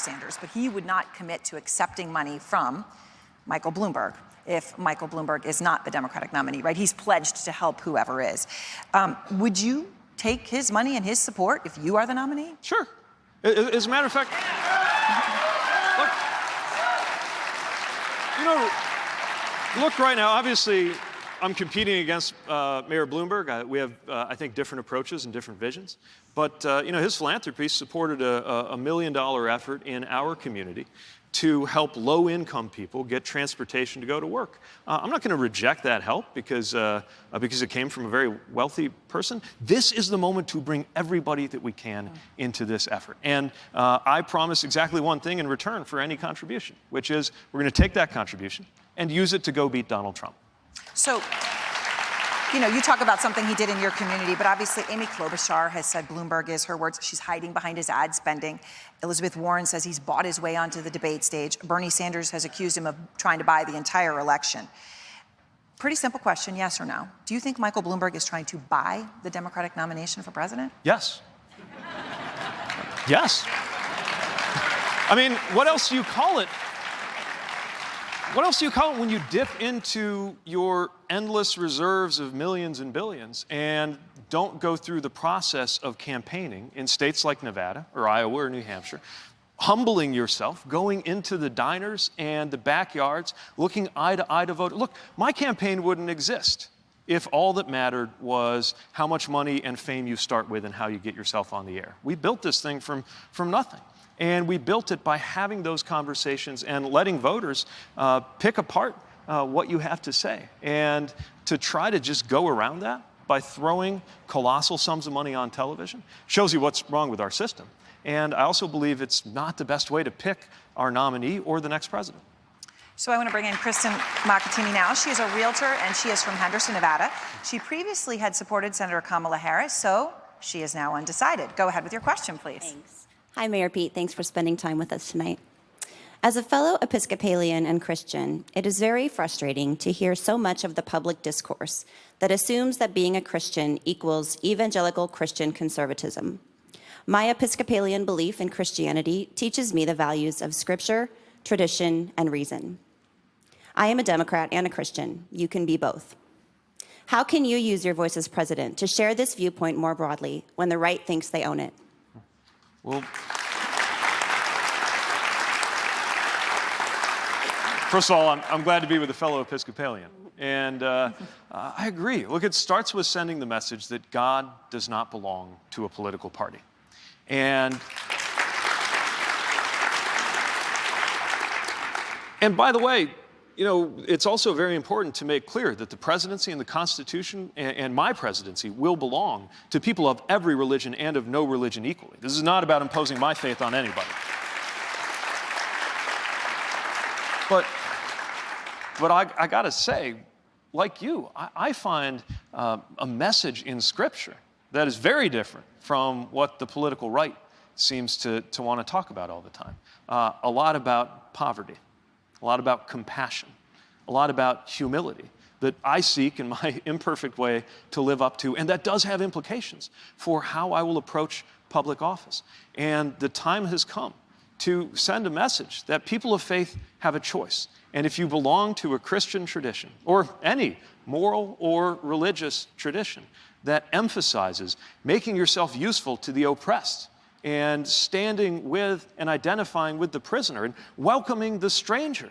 Sanders, but he would not commit to accepting money from Michael Bloomberg if Michael Bloomberg is not the Democratic nominee, right? He's pledged to help whoever is. Would you take his money and his support if you are the nominee? Sure. As a matter of fact, look right now, obviously, I'm competing against Mayor Bloomberg. We have, I think, different approaches and different visions. But, his philanthropy supported a $1 million effort in our community to help low-income people get transportation to go to work. I'm not going to reject that help because it came from a very wealthy person. This is the moment to bring everybody that we can into this effort. And I promise exactly one thing in return for any contribution, which is we're going to take that contribution and use it to go beat Donald Trump. So, you talk about something he did in your community, but obviously Amy Klobuchar has said Bloomberg is, her words, she's hiding behind his ad spending. Elizabeth Warren says he's bought his way onto the debate stage. Bernie Sanders has accused him of trying to buy the entire election. Pretty simple question, yes or no. Do you think Michael Bloomberg is trying to buy the Democratic nomination for president? Yes. Yes. I mean, what else do you call it? What else do you call it when you dip into your endless reserves of millions and billions and don't go through the process of campaigning in states like Nevada or Iowa or New Hampshire, humbling yourself, going into the diners and the backyards, looking eye to eye to vote? Look, my campaign wouldn't exist if all that mattered was how much money and fame you start with and how you get yourself on the air. We built this thing from nothing. And we built it by having those conversations and letting voters pick apart what you have to say. And to try to just go around that by throwing colossal sums of money on television shows you what's wrong with our system. And I also believe it's not the best way to pick our nominee or the next president. So I want to bring in Kristen Macatini now. She is a realtor and she is from Henderson, Nevada. She previously had supported Senator Kamala Harris, so she is now undecided. Go ahead with your question, please. Thanks. Hi, Mayor Pete. Thanks for spending time with us tonight. As a fellow Episcopalian and Christian, it is very frustrating to hear so much of the public discourse that assumes that being a Christian equals evangelical Christian conservatism. My Episcopalian belief in Christianity teaches me the values of Scripture, tradition, and reason. I am a Democrat and a Christian. You can be both. How can you use your voice as president to share this viewpoint more broadly when the right thinks they own it? Well, first of all, I'm glad to be with a fellow Episcopalian. And I agree. Look, it starts with sending the message that God does not belong to a political party. And by the way, it's also very important to make clear that the presidency and the Constitution and my presidency will belong to people of every religion and of no religion equally. This is not about imposing my faith on anybody. But I got to say, like you, I find a message in Scripture that is very different from what the political right seems to want to talk about all the time. A lot about poverty. A lot about compassion, a lot about humility that I seek in my imperfect way to live up to, and that does have implications for how I will approach public office. And the time has come to send a message that people of faith have a choice. And if you belong to a Christian tradition, or any moral or religious tradition that emphasizes making yourself useful to the oppressed, and standing with and identifying with the prisoner and welcoming the stranger.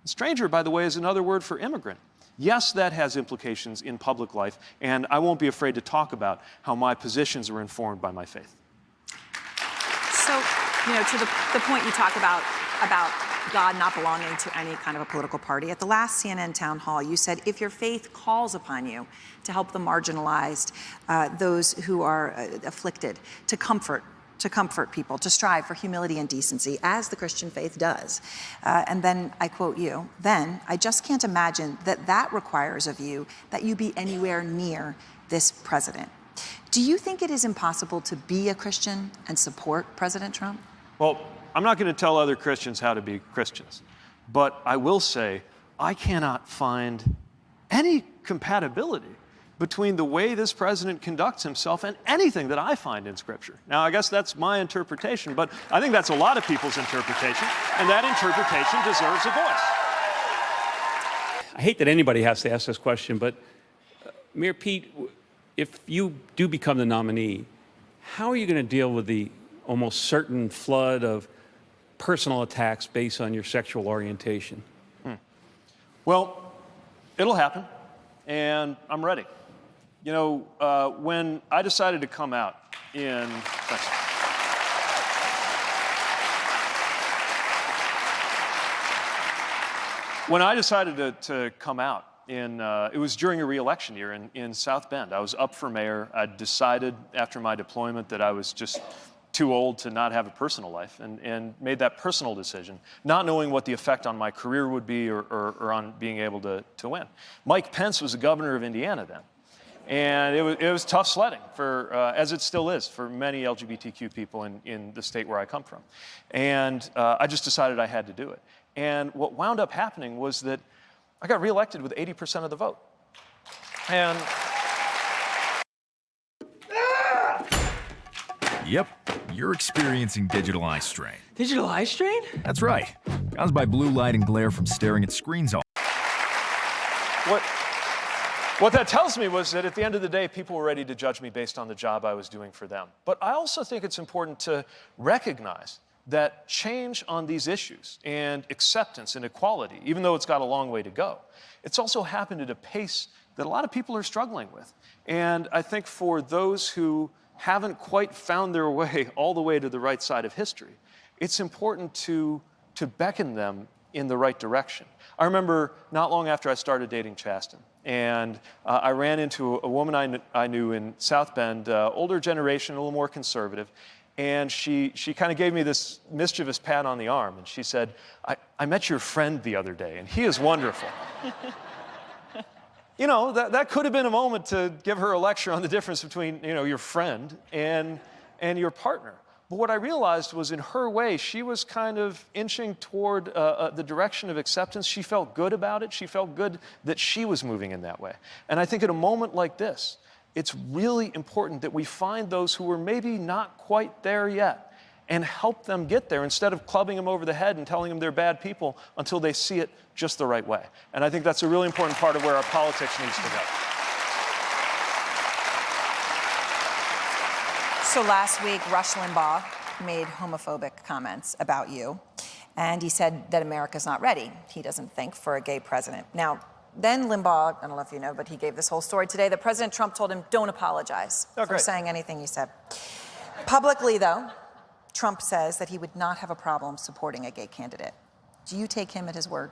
The stranger, by the way, is another word for immigrant. Yes, that has implications in public life, and I won't be afraid to talk about how my positions are informed by my faith. So, to the point you talk about God not belonging to any kind of a political party, at the last CNN town hall, you said, if your faith calls upon you to help the marginalized, those who are afflicted, to comfort people, to strive for humility and decency, as the Christian faith does. And then I quote you, then I just can't imagine that requires of you that you be anywhere near this president. Do you think it is impossible to be a Christian and support President Trump? Well, I'm not going to tell other Christians how to be Christians, but I will say I cannot find any compatibility between the way this president conducts himself and anything that I find in Scripture. Now, I guess that's my interpretation, but I think that's a lot of people's interpretation, and that interpretation deserves a voice. I hate that anybody has to ask this question, but Mayor Pete, if you do become the nominee, how are you going to deal with the almost certain flood of personal attacks based on your sexual orientation? Well, it'll happen, and I'm ready. You know, when I decided to come out in... Thanks. When I decided to come out, it was during a re-election year in South Bend. I was up for mayor. I decided after my deployment that I was just too old to not have a personal life, and made that personal decision, not knowing what the effect on my career would be or on being able to win. Mike Pence was the governor of Indiana then. And it was tough sledding, as it still is, for many LGBTQ people in the state where I come from. And I just decided I had to do it. And what wound up happening was that I got reelected with 80% of the vote. And... Yep, you're experiencing digital eye strain. Digital eye strain? That's right. Caused by blue light and glare from staring at screens all. What that tells me was that at the end of the day, people were ready to judge me based on the job I was doing for them. But I also think it's important to recognize that change on these issues and acceptance and equality, even though it's got a long way to go, it's also happened at a pace that a lot of people are struggling with. And I think for those who haven't quite found their way all the way to the right side of history, it's important to beckon them in the right direction. I remember not long after I started dating Chasten, and I ran into a woman I knew in South Bend, older generation, a little more conservative, and she kind of gave me this mischievous pat on the arm, and she said, I met your friend the other day, and he is wonderful. You know, that could have been a moment to give her a lecture on the difference between, you know, your friend and your partner. But what I realized was, in her way, she was kind of inching toward the direction of acceptance. She felt good about it. She felt good that she was moving in that way. And I think at a moment like this, it's really important that we find those who are maybe not quite there yet and help them get there instead of clubbing them over the head and telling them they're bad people until they see it just the right way. And I think that's a really important part of where our politics needs to go. So last week, Rush Limbaugh made homophobic comments about you, and he said that America's not ready, he doesn't think, for a gay president. Now, then Limbaugh, I don't know if you know, but he gave this whole story today that President Trump told him, don't apologize for saying anything you said. Publicly, though, Trump says that he would not have a problem supporting a gay candidate. Do you take him at his word?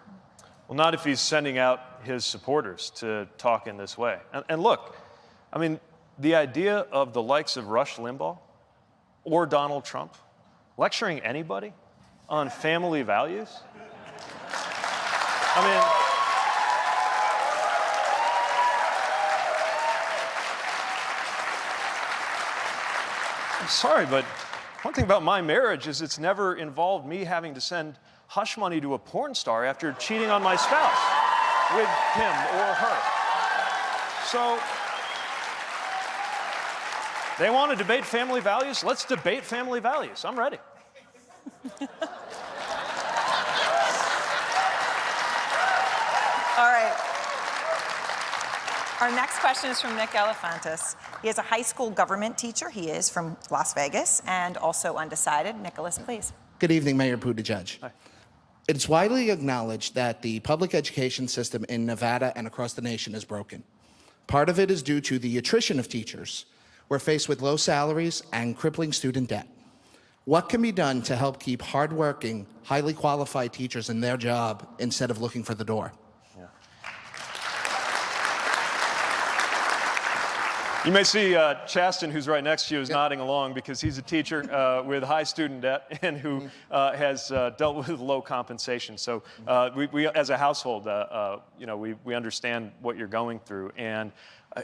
Well, not if he's sending out his supporters to talk in this way. And look, I mean, the idea of the likes of Rush Limbaugh or Donald Trump lecturing anybody on family values? I mean, I'm sorry, but one thing about my marriage is it's never involved me having to send hush money to a porn star after cheating on my spouse with him or her. So, they want to debate family values? Let's debate family values. I'm ready. All right. Our next question is from Nick Elefantis. He is a high school government teacher. He is from Las Vegas and also undecided. Nicholas, please. Good evening, Mayor Buttigieg. Hi. It's widely acknowledged that the public education system in Nevada and across the nation is broken. Part of it is due to the attrition of teachers. We're faced with low salaries and crippling student debt. What can be done to help keep hardworking, highly qualified teachers in their job instead of looking for the door? You may see Chasten, who's right next to you, is nodding along because he's a teacher with high student debt and who has dealt with low compensation. So we as a household, you know, we understand what you're going through. And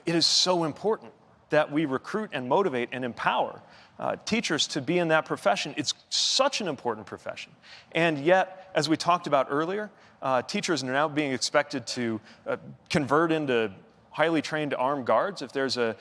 it is so important that we recruit and motivate and empower teachers to be in that profession. It's such an important profession. And yet, as we talked about earlier, teachers are now being expected to convert into highly trained armed guards. If there's a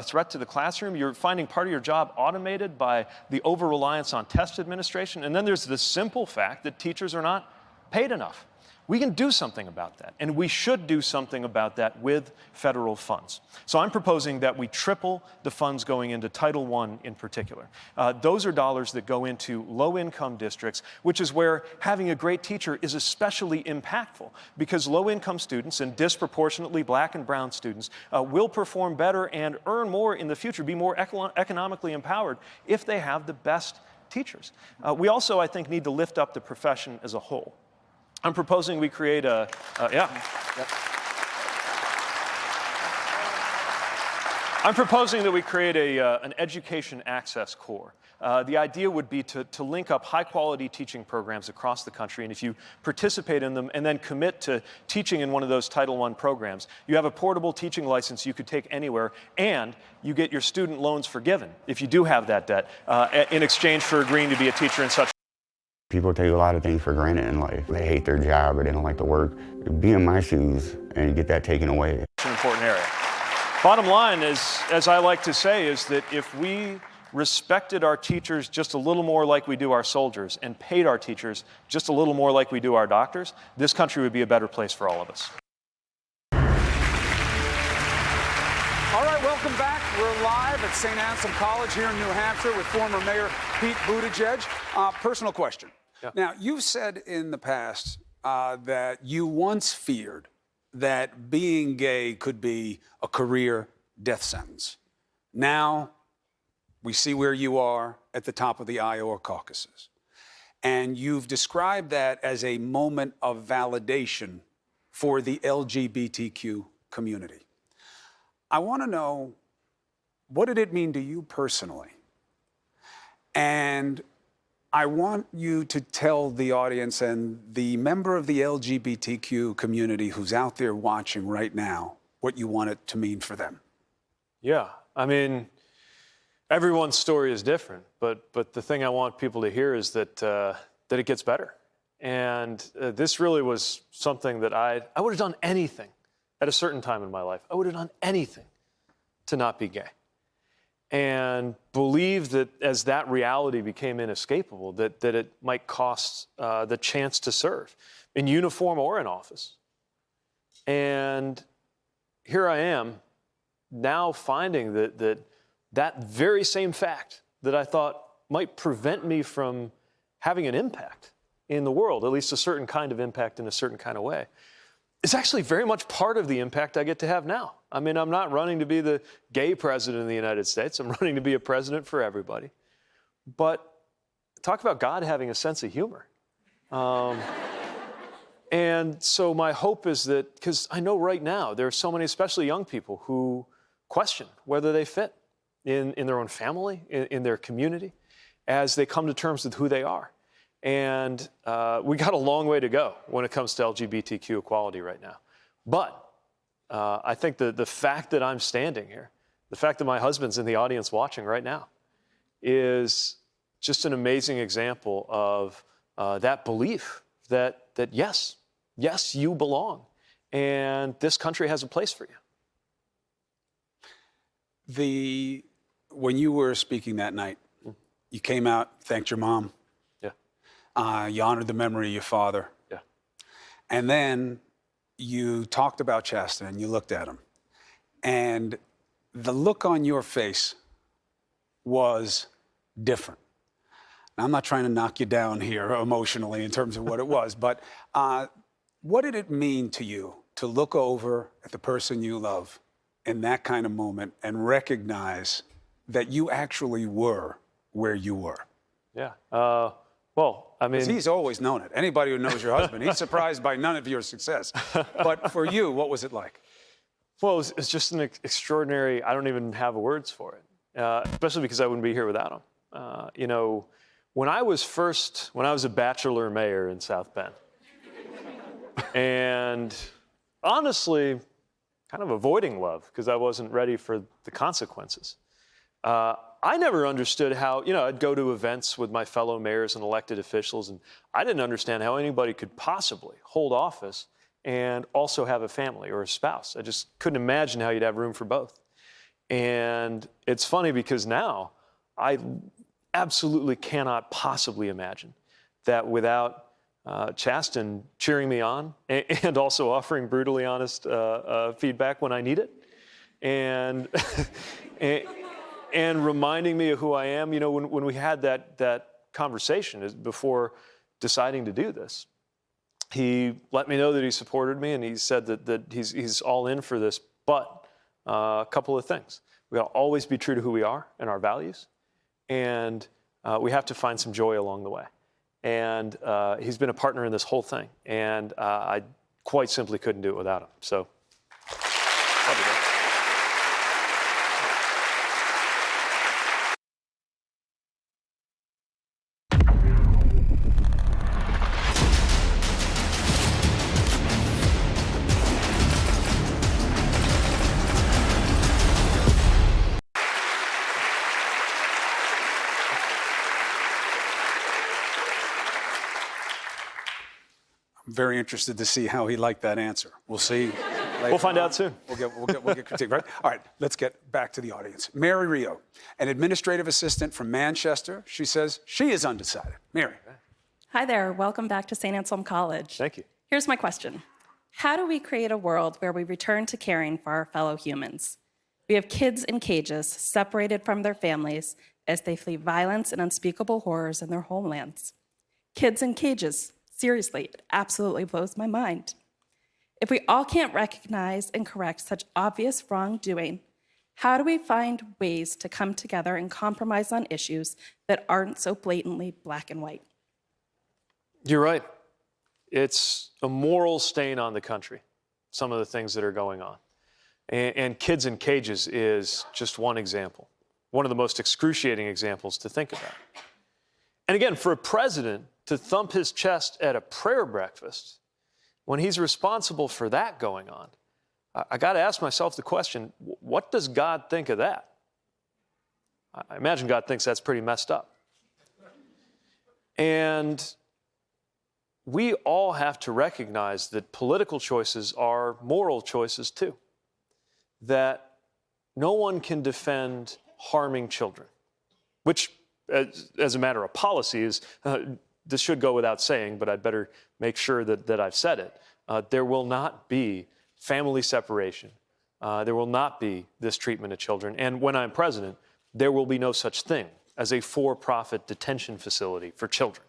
threat to the classroom, you're finding part of your job automated by the over-reliance on test administration. And then there's the simple fact that teachers are not paid enough. We can do something about that, and we should do something about that with federal funds. So I'm proposing that we triple the funds going into Title I in particular. Those are dollars that go into low-income districts, which is where having a great teacher is especially impactful, because low-income students and disproportionately black and brown students will perform better and earn more in the future, be more economically empowered if they have the best teachers. We also, I think, need to lift up the profession as a whole. I'm proposing we create an education access corps. The idea would be to link up high-quality teaching programs across the country, and if you participate in them and then commit to teaching in one of those Title I programs, you have a portable teaching license you could take anywhere, and you get your student loans forgiven if you do have that debt in exchange for agreeing to be a teacher in such. People take a lot of things for granted in life. They hate their job or they don't like to work. Be in my shoes and get that taken away. It's an important area. Bottom line is, as I like to say, is that if we respected our teachers just a little more like we do our soldiers and paid our teachers just a little more like we do our doctors, this country would be a better place for all of us. All right, welcome back. We're live at St. Anselm College here in New Hampshire with former Mayor Pete Buttigieg. Personal question. Yeah. Now, you've said in the past that you once feared that being gay could be a career death sentence. Now, we see where you are at the top of the Iowa caucuses. And you've described that as a moment of validation for the LGBTQ community. I want to know, what did it mean to you personally? And I want you to tell the audience and the member of the LGBTQ community who's out there watching right now what you want it to mean for them. Yeah, I mean, everyone's story is different, but the thing I want people to hear is that it gets better. And this really was something that I would have done anything at a certain time in my life. I would have done anything to not be gay. And believe that as that reality became inescapable, that it might cost the chance to serve in uniform or in office. And here I am now finding that very same fact that I thought might prevent me from having an impact in the world, at least a certain kind of impact in a certain kind of way, is actually very much part of the impact I get to have now. I mean, I'm not running to be the gay president of the United States. I'm running to be a president for everybody. But talk about God having a sense of humor. And so my hope is that, because I know right now there are so many, especially young people, who question whether they fit in their own family, in their community, as they come to terms with who they are. And we got a long way to go when it comes to LGBTQ equality right now. But I think the fact that I'm standing here, the fact that my husband's in the audience watching right now, is just an amazing example of that belief that yes, you belong, and this country has a place for you. When you were speaking that night, you came out, thanked your mom. Yeah. You honored the memory of your father. Yeah. And then you talked about Chasten and you looked at him. And the look on your face was different. Now, I'm not trying to knock you down here emotionally in terms of what it was, but what did it mean to you to look over at the person you love in that kind of moment and recognize that you actually were where you were? Yeah. Well, I mean, he's always known it. Anybody who knows your husband, he's surprised by none of your success. But for you, what was it like? Well, it's just an extraordinary, I don't even have words for it, especially because I wouldn't be here without him. You know, when I was a bachelor mayor in South Bend, and honestly, kind of avoiding love because I wasn't ready for the consequences. I never understood how, I'd go to events with my fellow mayors and elected officials, and I didn't understand how anybody could possibly hold office and also have a family or a spouse. I just couldn't imagine how you'd have room for both. And it's funny because now I absolutely cannot possibly imagine that without Chasten cheering me on and also offering brutally honest feedback when I need it, and and reminding me of who I am. You know, when we had that conversation before deciding to do this, he let me know that he supported me, and he said that he's all in for this. But a couple of things: we gotta always be true to who we are and our values, and we have to find some joy along the way. And he's been a partner in this whole thing, and I quite simply couldn't do it without him. So, love you, man. I'm very interested to see how he liked that answer. We'll see. We'll find out soon. We'll get critique, right? All right, let's get back to the audience. Mary Rio, an administrative assistant from Manchester. She says she is undecided. Mary. Hi there. Welcome back to St. Anselm College. Thank you. Here's my question. How do we create a world where we return to caring for our fellow humans? We have kids in cages, separated from their families as they flee violence and unspeakable horrors in their homelands. Kids in cages. Seriously, it absolutely blows my mind. If we all can't recognize and correct such obvious wrongdoing, how do we find ways to come together and compromise on issues that aren't so blatantly black and white? You're right. It's a moral stain on the country, some of the things that are going on. And kids in cages is just one example, one of the most excruciating examples to think about. And again, for a president to thump his chest at a prayer breakfast when he's responsible for that going on, I got to ask myself the question, what does God think of that? I imagine God thinks that's pretty messed up. And we all have to recognize that political choices are moral choices too, that no one can defend harming children, which as a matter of policy is, this should go without saying, but I'd better make sure that I've said it. There will not be family separation. There will not be this treatment of children. And when I'm president, there will be no such thing as a for-profit detention facility for children.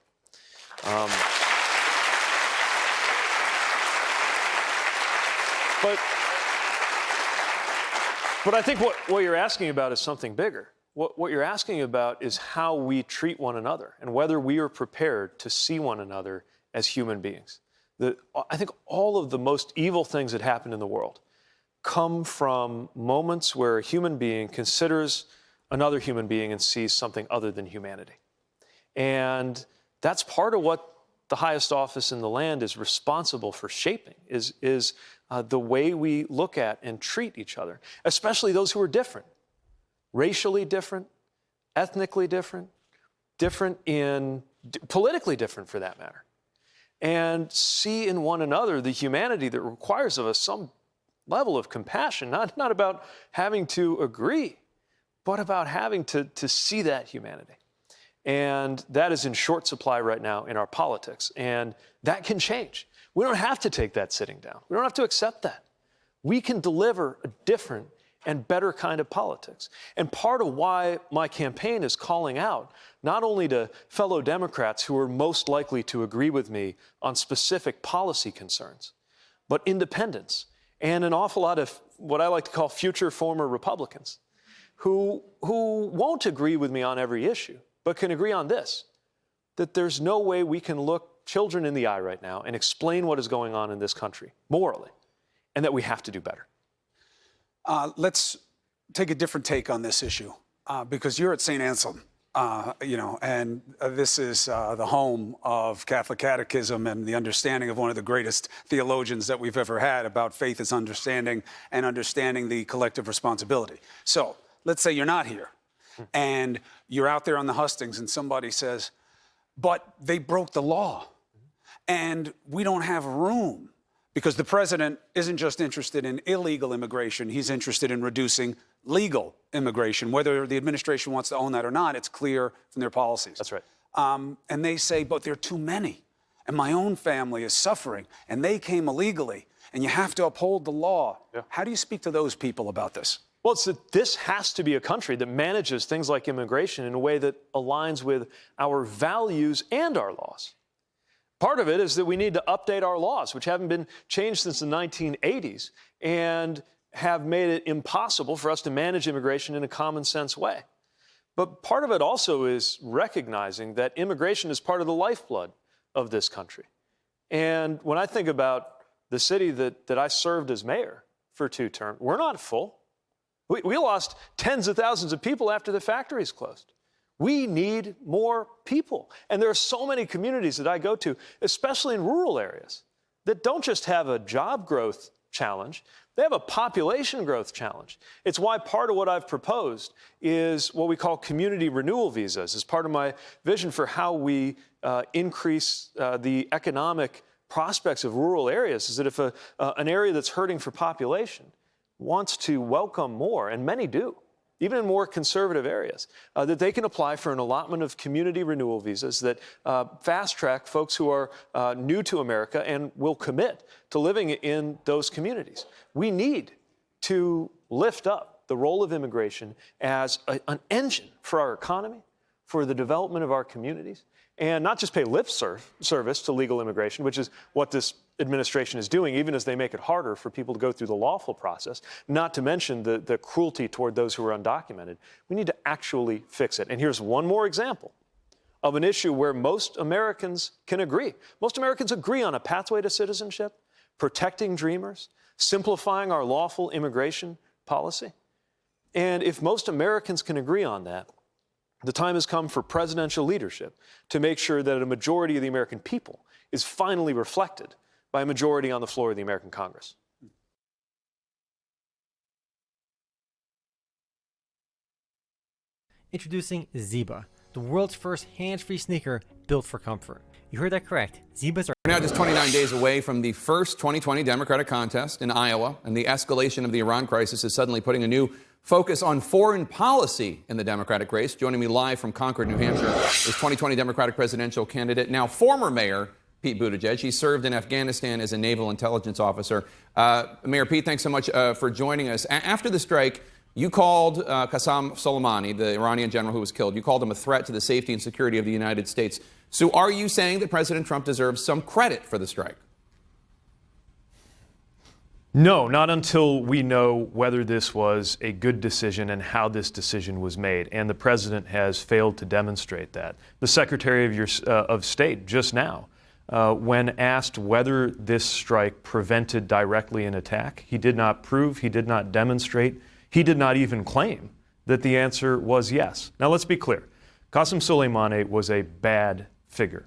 But I think what you're asking about is something bigger. What you're asking about is how we treat one another and whether we are prepared to see one another as human beings. I think all of the most evil things that happen in the world come from moments where a human being considers another human being and sees something other than humanity. And that's part of what the highest office in the land is responsible for shaping, is the way we look at and treat each other, especially those who are different. Racially different, ethnically different, politically different for that matter. And see in one another the humanity that requires of us some level of compassion, not about having to agree, but about having to see that humanity. And that is in short supply right now in our politics. And that can change. We don't have to take that sitting down. We don't have to accept that. We can deliver a different and better kind of politics. And part of why my campaign is calling out not only to fellow Democrats who are most likely to agree with me on specific policy concerns, but independents and an awful lot of what I like to call future former Republicans who won't agree with me on every issue, but can agree on this, that there's no way we can look children in the eye right now and explain what is going on in this country morally, and that we have to do better. Let's take a different take on this issue, because you're at St. Anselm, and this is the home of Catholic catechism and the understanding of one of the greatest theologians that we've ever had about faith as understanding and understanding the collective responsibility. So let's say you're not here and you're out there on the hustings and somebody says, but they broke the law and we don't have room Because the president isn't just interested in illegal immigration, he's interested in reducing legal immigration. Whether the administration wants to own that or not, it's clear from their policies. That's right. And they say, but there are too many. And my own family is suffering, and they came illegally, and you have to uphold the law. Yeah. How do you speak to those people about this? Well, it's that this has to be a country that manages things like immigration in a way that aligns with our values and our laws. Part of it is that we need to update our laws, which haven't been changed since the 1980s, and have made it impossible for us to manage immigration in a common sense way. But part of it also is recognizing that immigration is part of the lifeblood of this country. And when I think about the city that I served as mayor for 2 terms, we're not full. We lost tens of thousands of people after the factories closed. We need more people. And there are so many communities that I go to, especially in rural areas, that don't just have a job growth challenge, they have a population growth challenge. It's why part of what I've proposed is what we call community renewal visas, as part of my vision for how we increase the economic prospects of rural areas, is that if an area that's hurting for population wants to welcome more, and many do, even in more conservative areas, that they can apply for an allotment of community renewal visas that fast-track folks who are new to America and will commit to living in those communities. We need to lift up the role of immigration as an engine for our economy, for the development of our communities, and not just pay lip service to legal immigration, which is what this administration is doing, even as they make it harder for people to go through the lawful process, not to mention the cruelty toward those who are undocumented. We need to actually fix it. And here's one more example of an issue where most Americans can agree. Most Americans agree on a pathway to citizenship, protecting dreamers, simplifying our lawful immigration policy. And if most Americans can agree on that, the time has come for presidential leadership to make sure that a majority of the American people is finally reflected by a majority on the floor of the American Congress. Introducing Ziba, the world's first hands-free sneaker built for comfort. You heard that correct. Zebas are We're now just 29 days away from the first 2020 Democratic contest in Iowa, and the escalation of the Iran crisis is suddenly putting a new focus on foreign policy in the Democratic race. Joining me live from Concord, New Hampshire, is 2020 Democratic presidential candidate, now former mayor, Pete Buttigieg. He served in Afghanistan as a naval intelligence officer. Mayor Pete, thanks so much for joining us. After the strike, you called Qasem Soleimani, the Iranian general who was killed, you called him a threat to the safety and security of the United States. So are you saying that President Trump deserves some credit for the strike? No, not until we know whether this was a good decision and how this decision was made. And the president has failed to demonstrate that. The Secretary of State just now, when asked whether this strike prevented directly an attack, he did not prove, he did not demonstrate, he did not even claim that the answer was yes. Now let's be clear. Qasem Soleimani was a bad figure.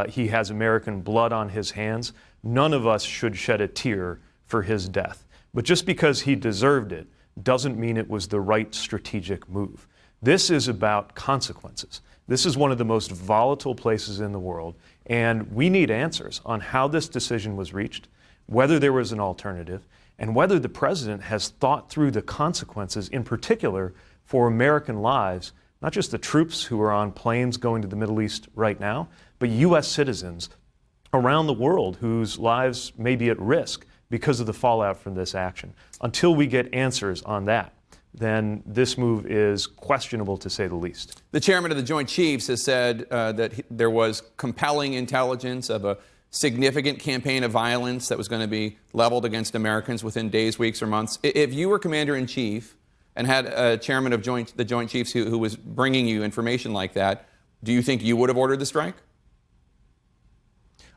He has American blood on his hands. None of us should shed a tear for his death. But just because he deserved it doesn't mean it was the right strategic move. This is about consequences. This is one of the most volatile places in the world, and we need answers on how this decision was reached, whether there was an alternative, and whether the president has thought through the consequences, in particular for American lives, not just the troops who are on planes going to the Middle East right now, but U.S. citizens around the world whose lives may be at risk because of the fallout from this action. Until we get answers on that, then this move is questionable, to say the least. The chairman of the Joint Chiefs has said that there was compelling intelligence of a significant campaign of violence that was going to be leveled against Americans within days, weeks, or months. If you were commander-in-chief and had a chairman of the Joint Chiefs who was bringing you information like that, do you think you would have ordered the strike?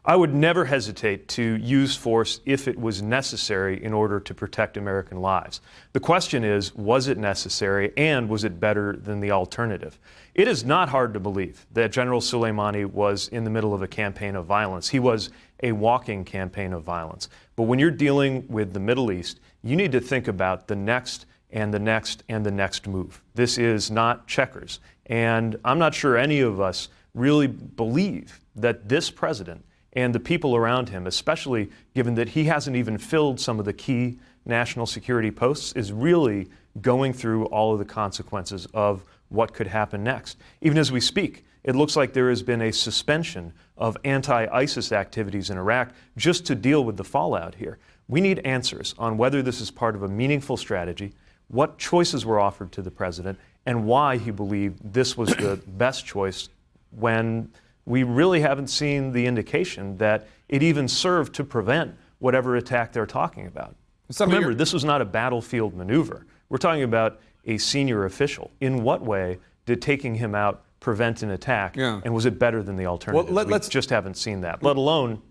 I would never hesitate to use force if it was necessary in order to protect American lives. The question is, was it necessary, and was it better than the alternative? It is not hard to believe that General Soleimani was in the middle of a campaign of violence. He was a walking campaign of violence. But when you're dealing with the Middle East, you need to think about the next and the next and the next move. This is not checkers. And I'm not sure any of us really believe that this president and the people around him, especially given that he hasn't even filled some of the key national security posts, is really going through all of the consequences of what could happen next. Even as we speak, it looks like there has been a suspension of anti-ISIS activities in Iraq just to deal with the fallout here. We need answers on whether this is part of a meaningful strategy, what choices were offered to the president, and why he believed this was the best choice when we really haven't seen the indication that it even served to prevent whatever attack they're talking about. Remember, this was not a battlefield maneuver. We're talking about a senior official. In what way did taking him out prevent an attack, and was it better than the alternative? Well, we just haven't seen that, let alone...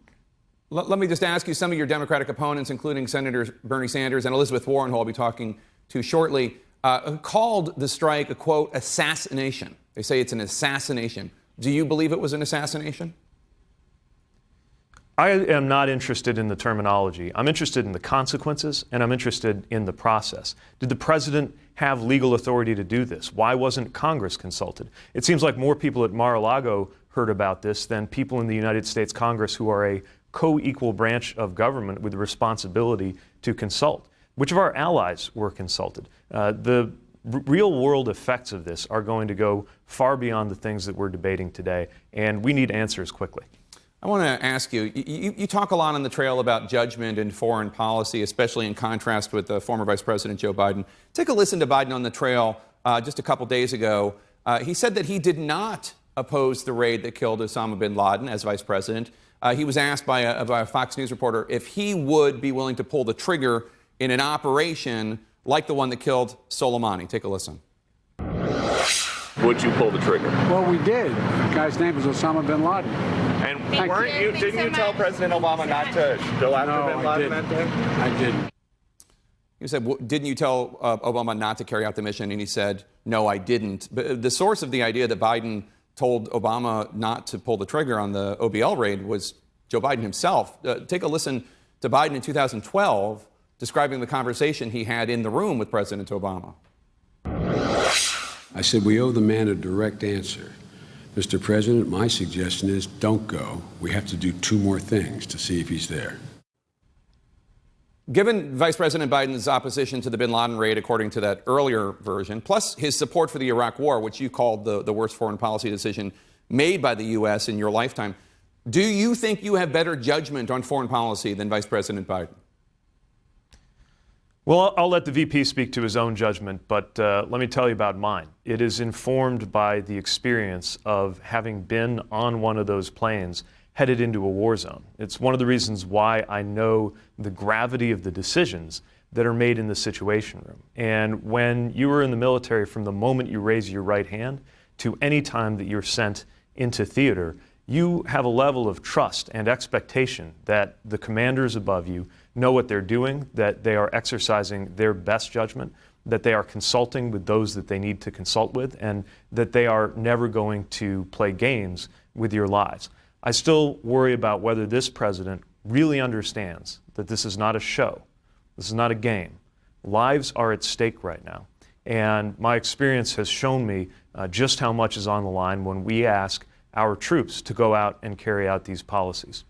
Let me just ask you, some of your Democratic opponents, including Senators Bernie Sanders and Elizabeth Warren, who I'll be talking to shortly, called the strike a, quote, assassination. They say it's an assassination. Do you believe it was an assassination? I am not interested in the terminology. I'm interested in the consequences, and I'm interested in the process. Did the president have legal authority to do this? Why wasn't Congress consulted? It seems like more people at Mar-a-Lago heard about this than people in the United States Congress, who are a co-equal branch of government with the responsibility to consult. Which of our allies were consulted? The real-world effects of this are going to go far beyond the things that we're debating today, and we need answers quickly. I want to ask you, you talk a lot on the trail about judgment and foreign policy, especially in contrast with former Vice President Joe Biden. Take a listen to Biden on the trail just a couple days ago. He said that he did not oppose the raid that killed Osama bin Laden as vice president. He was asked by a Fox News reporter if he would be willing to pull the trigger in an operation like the one that killed Soleimani. Take a listen. Would you pull the trigger? Well, we did. The guy's name is Osama bin Laden. And didn't you tell President Obama not to go after bin Laden that day? I didn't. You said, didn't you tell Obama not to carry out the mission? And he said, no, I didn't. But the source of the idea that Biden told Obama not to pull the trigger on the OBL raid was Joe Biden himself. Take a listen to Biden in 2012 describing the conversation he had in the room with President Obama. I said, we owe the man a direct answer. Mr. President, my suggestion is don't go. We have to do two more things to see if he's there. Given Vice President Biden's opposition to the bin Laden raid, according to that earlier version, plus his support for the Iraq war, which you called the worst foreign policy decision made by the U.S. in your lifetime, do you think you have better judgment on foreign policy than Vice President Biden? Well, I'll let the VP speak to his own judgment, but let me tell you about mine. It is informed by the experience of having been on one of those planes headed into a war zone. It's one of the reasons why I know the gravity of the decisions that are made in the Situation Room. And when you are in the military, from the moment you raise your right hand to any time that you're sent into theater, you have a level of trust and expectation that the commanders above you know what they're doing, that they are exercising their best judgment, that they are consulting with those that they need to consult with, and that they are never going to play games with your lives. I still worry about whether this president really understands that this is not a show. This is not a game. Lives are at stake right now. And my experience has shown me just how much is on the line when we ask our troops to go out and carry out these policies.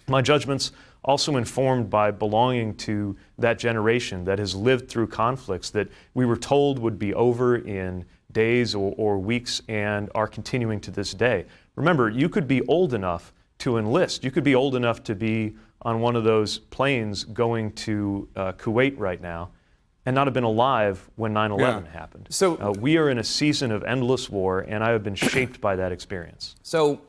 My judgment's also informed by belonging to that generation that has lived through conflicts that we were told would be over in days or weeks and are continuing to this day. Remember, you could be old enough to enlist. You could be old enough to be on one of those planes going to Kuwait right now and not have been alive when 9/11 happened. So we are in a season of endless war, and I have been shaped by that experience. So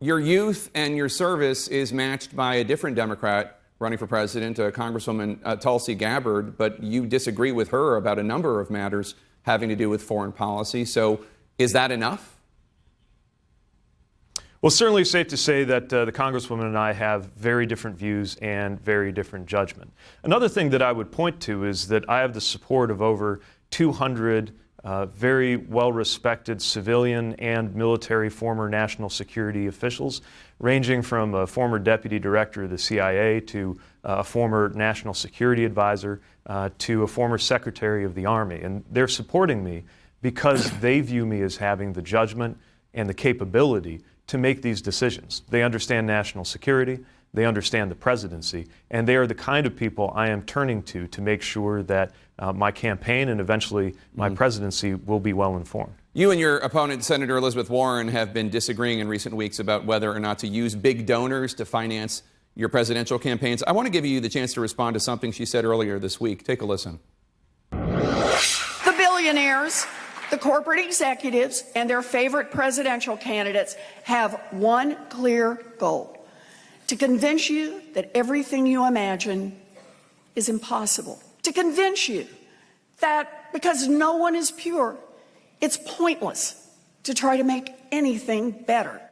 your youth and your service is matched by a different Democrat running for president, Congresswoman Tulsi Gabbard, but you disagree with her about a number of matters having to do with foreign policy. So is that enough? Well, certainly it's safe to say that the Congresswoman and I have very different views and very different judgment. Another thing that I would point to is that I have the support of over 200 very well-respected civilian and military former national security officials, ranging from a former deputy director of the CIA to a former national security advisor to a former secretary of the Army. And they're supporting me because they view me as having the judgment and the capability to make these decisions. They understand national security, they understand the presidency, and they are the kind of people I am turning to make sure that my campaign and eventually my presidency will be well informed. You and your opponent, Senator Elizabeth Warren, have been disagreeing in recent weeks about whether or not to use big donors to finance your presidential campaigns. I want to give you the chance to respond to something she said earlier this week. Take a listen. The billionaires, the corporate executives, and their favorite presidential candidates have one clear goal: to convince you that everything you imagine is impossible. To convince you that because no one is pure, it's pointless to try to make anything better.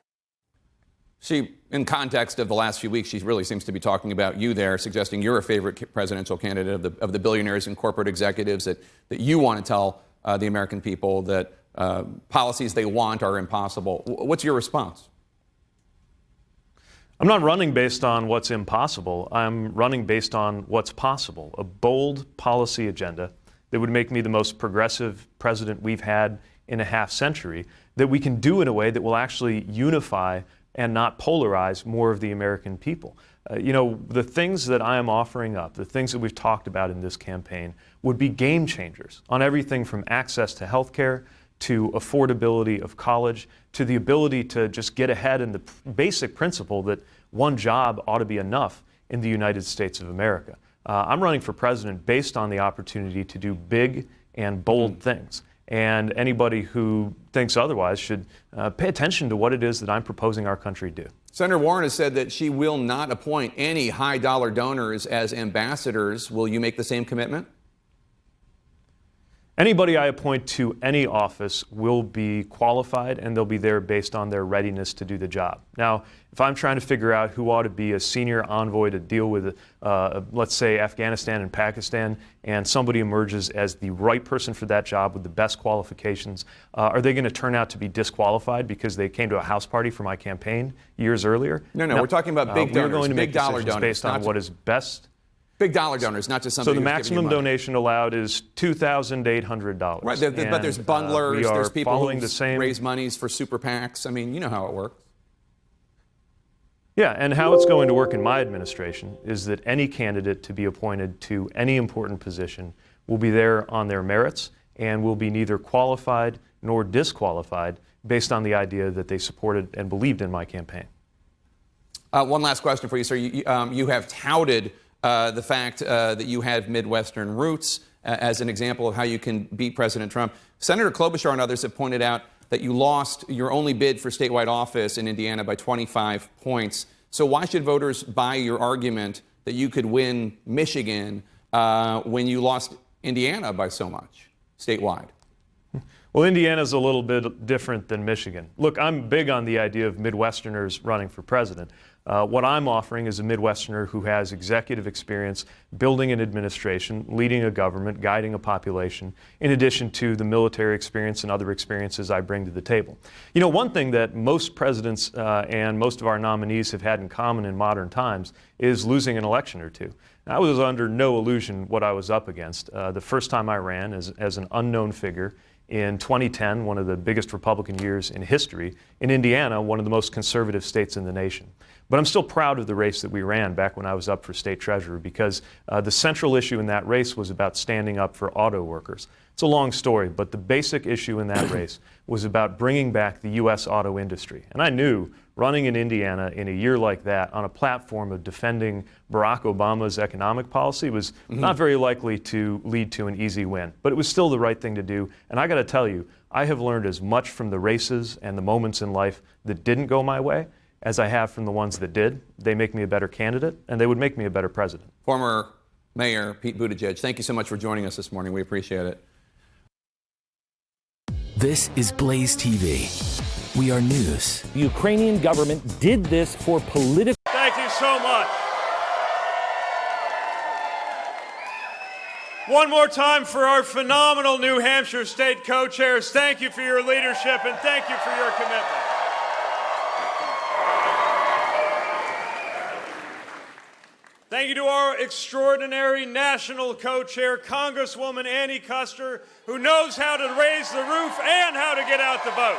She, in context of the last few weeks, she really seems to be talking about you there, suggesting you're a favorite presidential candidate of the billionaires and corporate executives, that you want to tell the American people that policies they want are impossible. What's your response? I'm not running based on what's impossible. I'm running based on what's possible. A bold policy agenda that would make me the most progressive president we've had in a half century, that we can do in a way that will actually unify and not polarize more of the American people. The things that I am offering up, the things that we've talked about in this campaign, would be game changers on everything from access to health care, to affordability of college, to the ability to just get ahead in the basic principle that one job ought to be enough in the United States of America. I'm running for president based on the opportunity to do big and bold things. And anybody who thinks otherwise should pay attention to what it is that I'm proposing our country do. Senator Warren has said that she will not appoint any high-dollar donors as ambassadors. Will you make the same commitment? Anybody I appoint to any office will be qualified, and they'll be there based on their readiness to do the job. Now, if I'm trying to figure out who ought to be a senior envoy to deal with, let's say, Afghanistan and Pakistan, and somebody emerges as the right person for that job with the best qualifications, are they going to turn out to be disqualified because they came to a house party for my campaign years earlier? No, we're talking about big donors, we're going to big make dollar decisions donors, based on what is best. Big dollar donors, not just somebody. So the maximum donation allowed is $2,800. Right, but there's bundlers, there's people who raise monies for super PACs. I mean, you know how it works. Yeah, and how it's going to work in my administration is that any candidate to be appointed to any important position will be there on their merits and will be neither qualified nor disqualified based on the idea that they supported and believed in my campaign. One last question for you, sir. You have touted the fact that you have Midwestern roots as an example of how you can beat President Trump. Senator Klobuchar and others have pointed out that you lost your only bid for statewide office in Indiana by 25 points. So why should voters buy your argument that you could win Michigan when you lost Indiana by so much statewide? Well, Indiana's a little bit different than Michigan. Look, I'm big on the idea of Midwesterners running for president. What I'm offering is a Midwesterner who has executive experience building an administration, leading a government, guiding a population, in addition to the military experience and other experiences I bring to the table. You know, one thing that most presidents and most of our nominees have had in common in modern times is losing an election or two. I was under no illusion what I was up against. The first time I ran as an unknown figure in 2010, one of the biggest Republican years in history, in Indiana, one of the most conservative states in the nation. But I'm still proud of the race that we ran back when I was up for state treasurer, because the central issue in that race was about standing up for auto workers. It's a long story, but the basic issue in that race was about bringing back the U.S. auto industry. And I knew running in Indiana in a year like that on a platform of defending Barack Obama's economic policy was not very likely to lead to an easy win. But it was still the right thing to do. And I got to tell you, I have learned as much from the races and the moments in life that didn't go my way as I have from the ones that did. They make me a better candidate, and they would make me a better president. Former Mayor Pete Buttigieg, thank you so much for joining us this morning. We appreciate it. This is Blaze TV. We are news. The Ukrainian government did this for political. Thank you so much. One more time for our phenomenal New Hampshire state co-chairs. Thank you for your leadership and thank you for your commitment. Thank you to our extraordinary national co-chair, Congresswoman Annie Kuster, who knows how to raise the roof and how to get out the vote.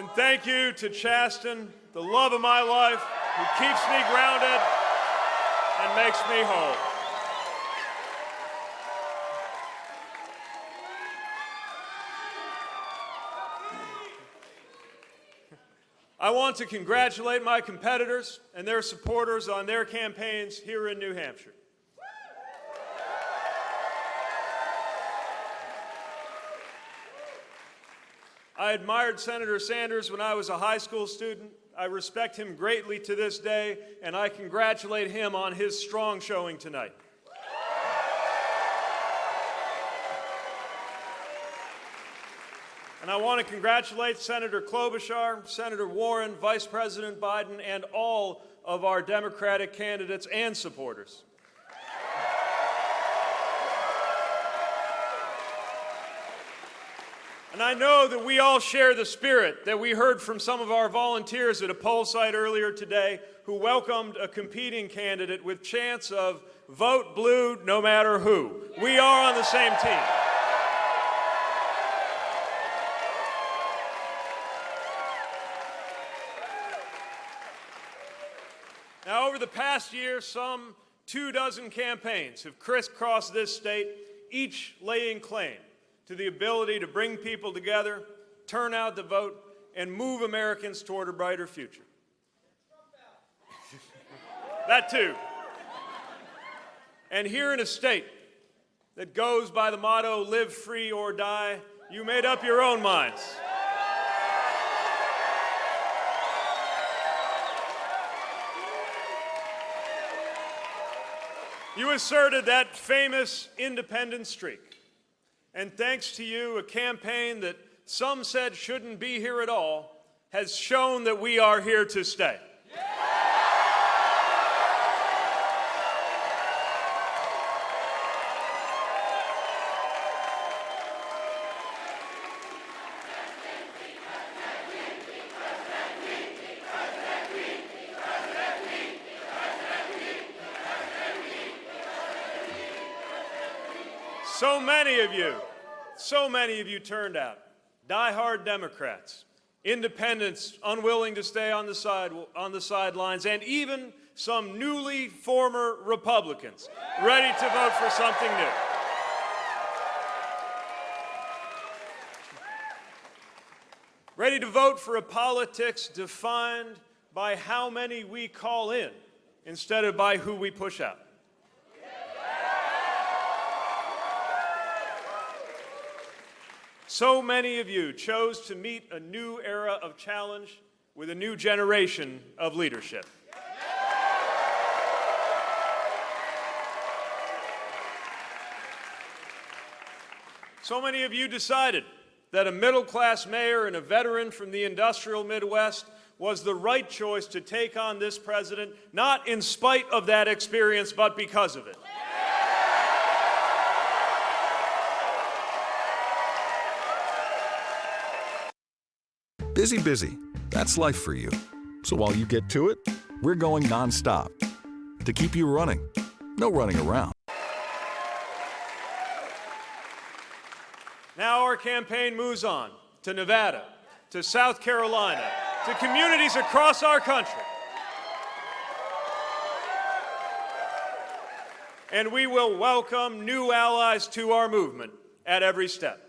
And thank you to Chasten, the love of my life, who keeps me grounded and makes me whole. I want to congratulate my competitors and their supporters on their campaigns here in New Hampshire. I admired Senator Sanders when I was a high school student. I respect him greatly to this day, and I congratulate him on his strong showing tonight. And I want to congratulate Senator Klobuchar, Senator Warren, Vice President Biden, and all of our Democratic candidates and supporters. And I know that we all share the spirit that we heard from some of our volunteers at a poll site earlier today who welcomed a competing candidate with chants of vote blue no matter who. We are on the same team. Now, over the past year, some 24 campaigns have crisscrossed this state, each laying claim to the ability to bring people together, turn out the vote, and move Americans toward a brighter future. That too. And here in a state that goes by the motto, live free or die, you made up your own minds. You asserted that famous independent streak. And thanks to you, a campaign that some said shouldn't be here at all has shown that we are here to stay. So many of you turned out. Die-hard Democrats, independents unwilling to stay on the sidelines, and even some newly former Republicans ready to vote for something new. Ready to vote for a politics defined by how many we call in instead of by who we push out. So many of you chose to meet a new era of challenge with a new generation of leadership. So many of you decided that a middle-class mayor and a veteran from the industrial Midwest was the right choice to take on this president, not in spite of that experience, but because of it. Busy, busy. That's life for you. So while you get to it, we're going nonstop to keep you running. No running around. Now our campaign moves on to Nevada, to South Carolina, to communities across our country. And we will welcome new allies to our movement at every step.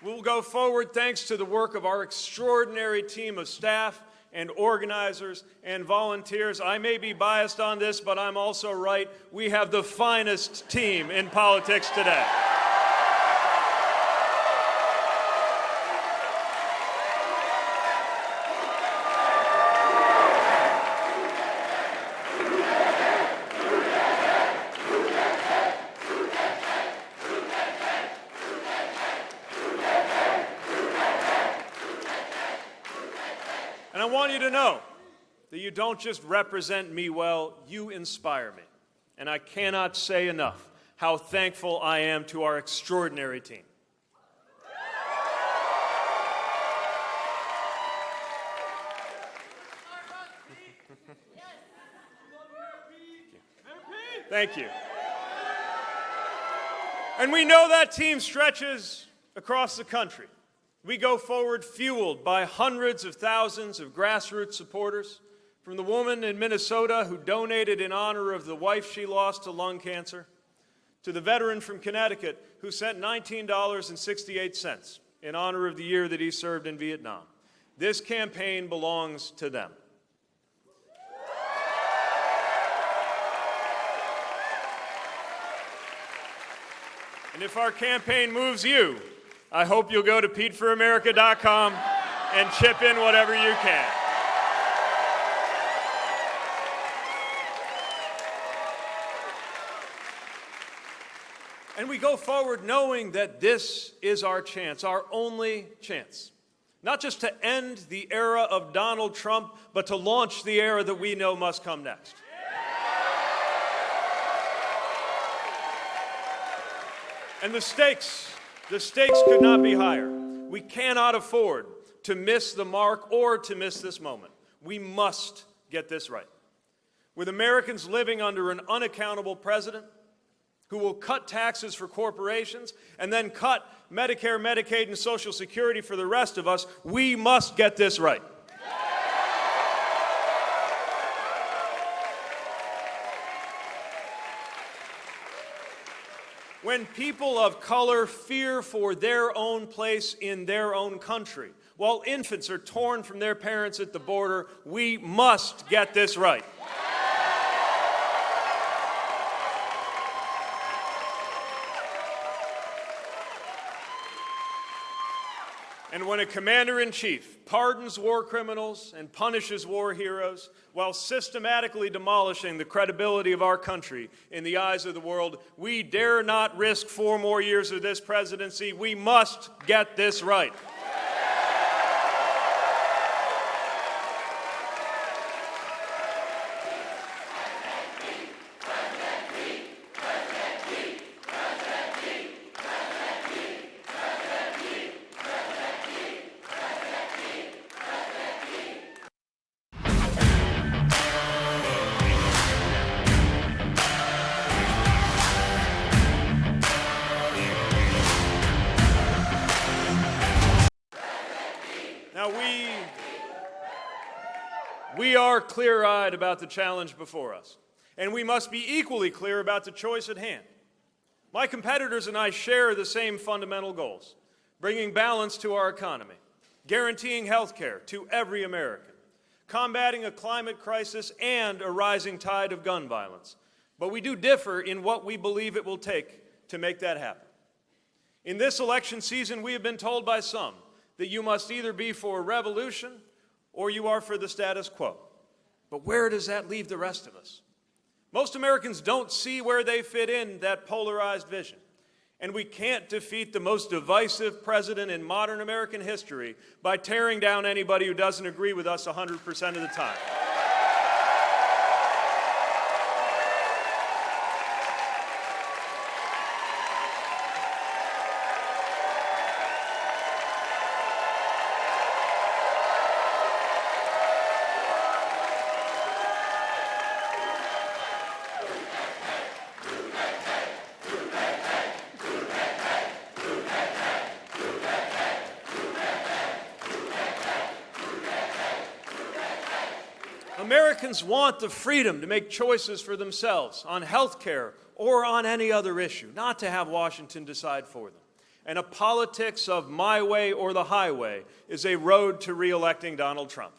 We'll go forward thanks to the work of our extraordinary team of staff and organizers and volunteers. I may be biased on this, but I'm also right. We have the finest team in politics today. And I want you to know that you don't just represent me well, you inspire me. And I cannot say enough how thankful I am to our extraordinary team. Thank you. And we know that team stretches across the country. We go forward fueled by hundreds of thousands of grassroots supporters, from the woman in Minnesota who donated in honor of the wife she lost to lung cancer, to the veteran from Connecticut who sent $19.68 in honor of the year that he served in Vietnam. This campaign belongs to them. And if our campaign moves you, I hope you'll go to PeteForAmerica.com and chip in whatever you can. And we go forward knowing that this is our chance, our only chance. Not just to end the era of Donald Trump, but to launch the era that we know must come next. And the stakes could not be higher. We cannot afford to miss the mark or to miss this moment. We must get this right. With Americans living under an unaccountable president who will cut taxes for corporations and then cut Medicare, Medicaid, and Social Security for the rest of us, we must get this right. When people of color fear for their own place in their own country, while infants are torn from their parents at the border, we must get this right. And when a commander-in-chief pardons war criminals and punishes war heroes while systematically demolishing the credibility of our country in the eyes of the world, we dare not risk 4 more years of this presidency. We must get this right. Now, we are clear-eyed about the challenge before us, and we must be equally clear about the choice at hand. My competitors and I share the same fundamental goals: bringing balance to our economy, guaranteeing health care to every American, combating a climate crisis and a rising tide of gun violence. But we do differ in what we believe it will take to make that happen. In this election season, we have been told by some that you must either be for a revolution or you are for the status quo. But where does that leave the rest of us? Most Americans don't see where they fit in that polarized vision. And we can't defeat the most divisive president in modern American history by tearing down anybody who doesn't agree with us 100% of the time. Americans want the freedom to make choices for themselves on health care or on any other issue, not to have Washington decide for them. And a politics of my way or the highway is a road to re-electing Donald Trump.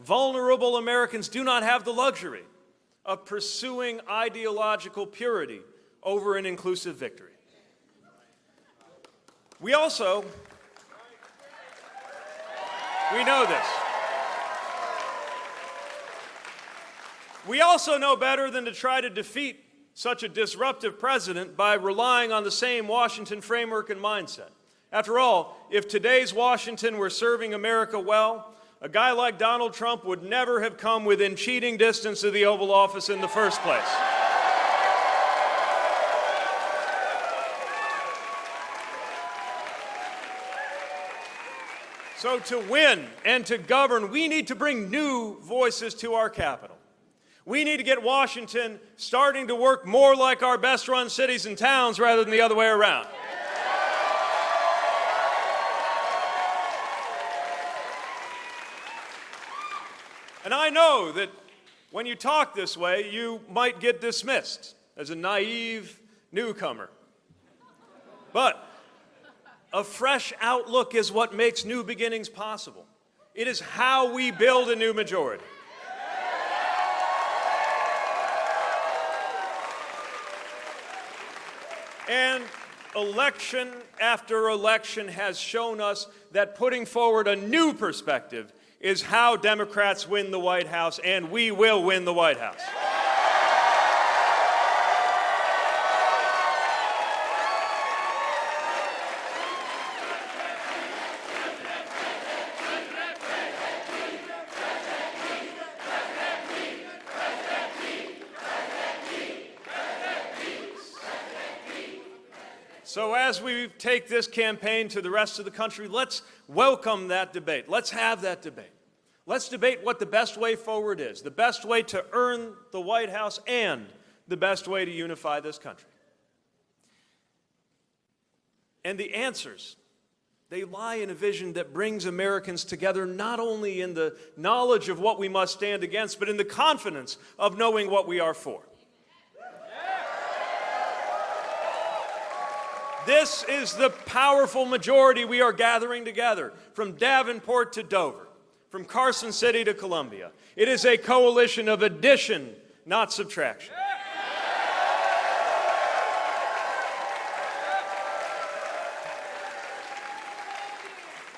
Vulnerable Americans do not have the luxury of pursuing ideological purity over an inclusive victory. We know this. We also know better than to try to defeat such a disruptive president by relying on the same Washington framework and mindset. After all, if today's Washington were serving America well, a guy like Donald Trump would never have come within cheating distance of the Oval Office in the first place. So to win and to govern, we need to bring new voices to our capital. We need to get Washington starting to work more like our best-run cities and towns rather than the other way around. And I know that when you talk this way, you might get dismissed as a naive newcomer. But a fresh outlook is what makes new beginnings possible. It is how we build a new majority. And election after election has shown us that putting forward a new perspective is how Democrats win the White House, and we will win the White House. So as we take this campaign to the rest of the country, let's welcome that debate. Let's have that debate. Let's debate what the best way forward is, the best way to earn the White House, and the best way to unify this country. And the answers, they lie in a vision that brings Americans together not only in the knowledge of what we must stand against, but in the confidence of knowing what we are for. This is the powerful majority we are gathering together, from Davenport to Dover, from Carson City to Columbia. It is a coalition of addition, not subtraction.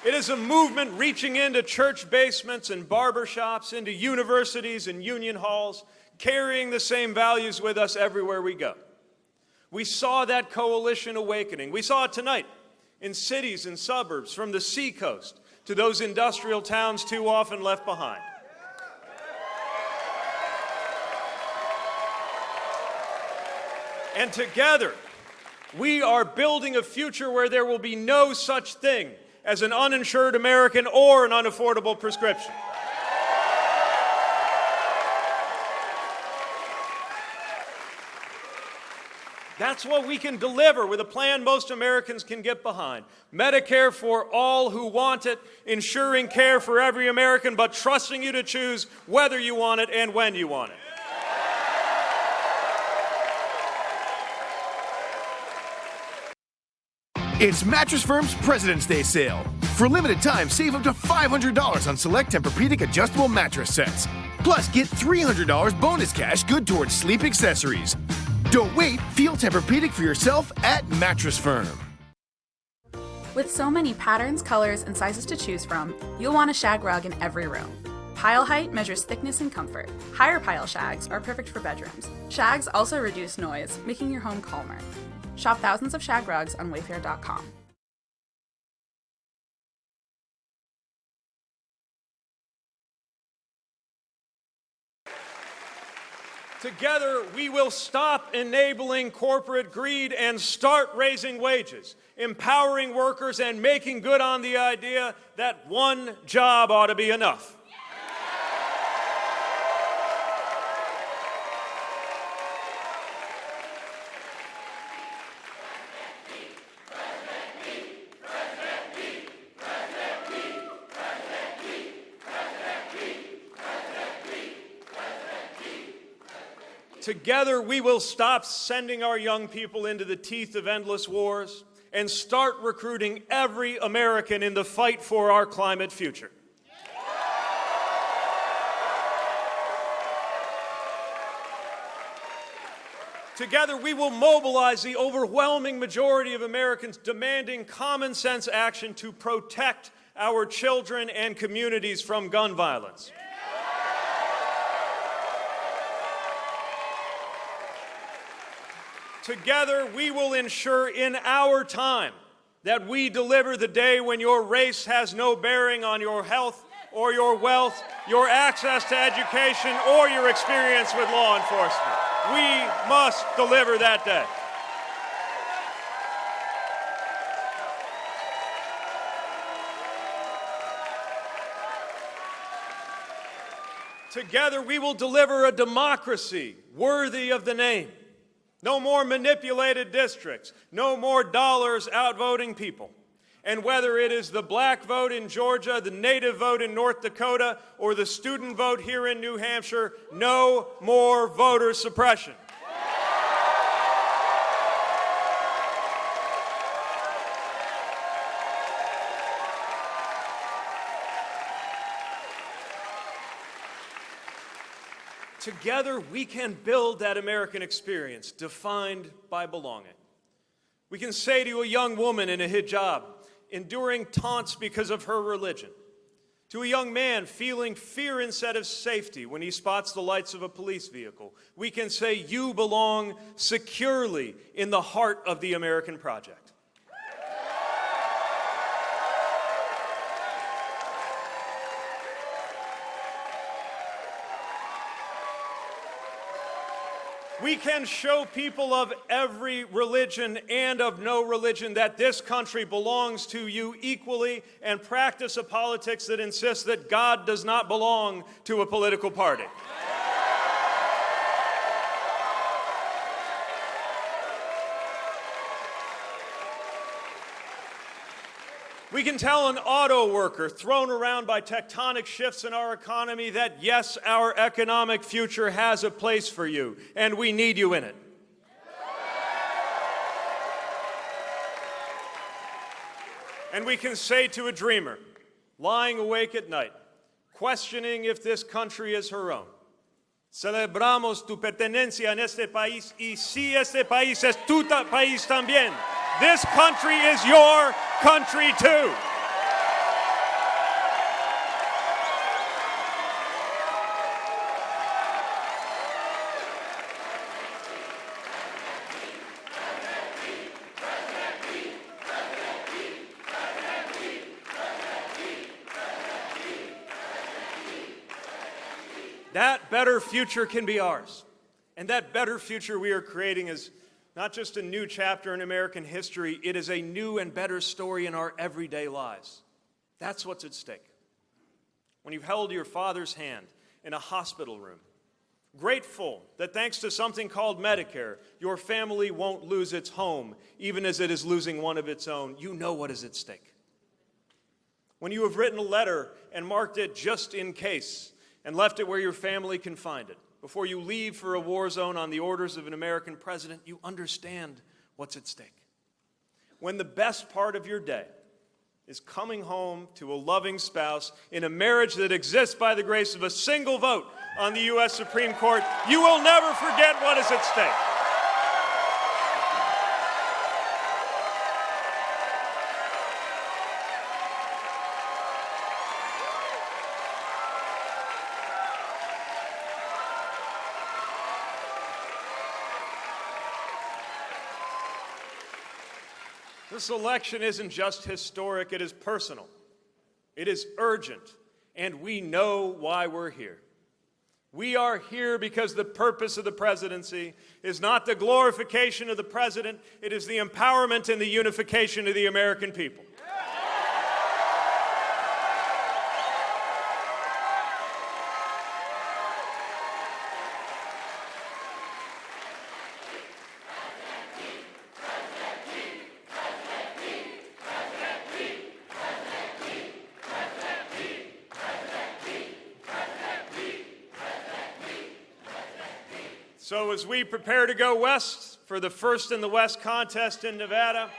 It is a movement reaching into church basements and barbershops, into universities and union halls, carrying the same values with us everywhere we go. We saw that coalition awakening. We saw it tonight in cities and suburbs, from the seacoast to those industrial towns too often left behind. And together, we are building a future where there will be no such thing as an uninsured American or an unaffordable prescription. That's what we can deliver with a plan most Americans can get behind. Medicare for all who want it, ensuring care for every American, but trusting you to choose whether you want it and when you want it. It's Mattress Firm's President's Day sale. For a limited time, save up to $500 on select Tempur-Pedic adjustable mattress sets. Plus, get $300 bonus cash good towards sleep accessories. Don't wait, feel Tempur-Pedic for yourself at Mattress Firm. With so many patterns, colors, and sizes to choose from, you'll want a shag rug in every room. Pile height measures thickness and comfort. Higher pile shags are perfect for bedrooms. Shags also reduce noise, making your home calmer. Shop thousands of shag rugs on Wayfair.com. Together, we will stop enabling corporate greed and start raising wages, empowering workers, and making good on the idea that one job ought to be enough. Together, we will stop sending our young people into the teeth of endless wars and start recruiting every American in the fight for our climate future. Together, we will mobilize the overwhelming majority of Americans demanding common sense action to protect our children and communities from gun violence. Together, we will ensure in our time that we deliver the day when your race has no bearing on your health or your wealth, your access to education, or your experience with law enforcement. We must deliver that day. Together we will deliver a democracy worthy of the name. No more manipulated districts, no more dollars outvoting people. And whether it is the black vote in Georgia, the native vote in North Dakota, or the student vote here in New Hampshire, no more voter suppression. Together, we can build that American experience defined by belonging. We can say to a young woman in a hijab, enduring taunts because of her religion, to a young man feeling fear instead of safety when he spots the lights of a police vehicle, we can say, you belong securely in the heart of the American project. We can show people of every religion and of no religion that this country belongs to you equally and practice a politics that insists that God does not belong to a political party. We can tell an auto worker thrown around by tectonic shifts in our economy that, yes, our economic future has a place for you, and we need you in it. And we can say to a dreamer, lying awake at night, questioning if this country is her own, celebramos tu pertenencia en este país, y si este país es tu país también. This country is your country too. That better future can be ours. And that better future we are creating is not just a new chapter in American history, it is a new and better story in our everyday lives. That's what's at stake. When you've held your father's hand in a hospital room, grateful that thanks to something called Medicare, your family won't lose its home, even as it is losing one of its own, you know what is at stake. When you have written a letter and marked it just in case, and left it where your family can find it, before you leave for a war zone on the orders of an American president, you understand what's at stake. When the best part of your day is coming home to a loving spouse in a marriage that exists by the grace of a single vote on the U.S. Supreme Court, you will never forget what is at stake. This election isn't just historic, it is personal. It is urgent, and we know why we're here. We are here because the purpose of the presidency is not the glorification of the president, it is the empowerment and the unification of the American people. So as we prepare to go west for the First in the West contest in Nevada,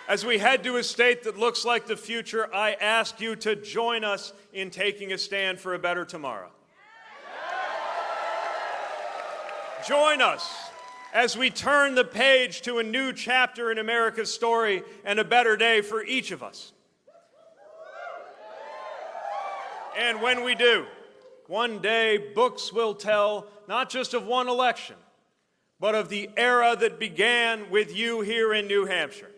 as we head to a state that looks like the future, I ask you to join us in taking a stand for a better tomorrow. Join us as we turn the page to a new chapter in America's story and a better day for each of us. And when we do, one day books will tell not just of one election, but of the era that began with you here in New Hampshire.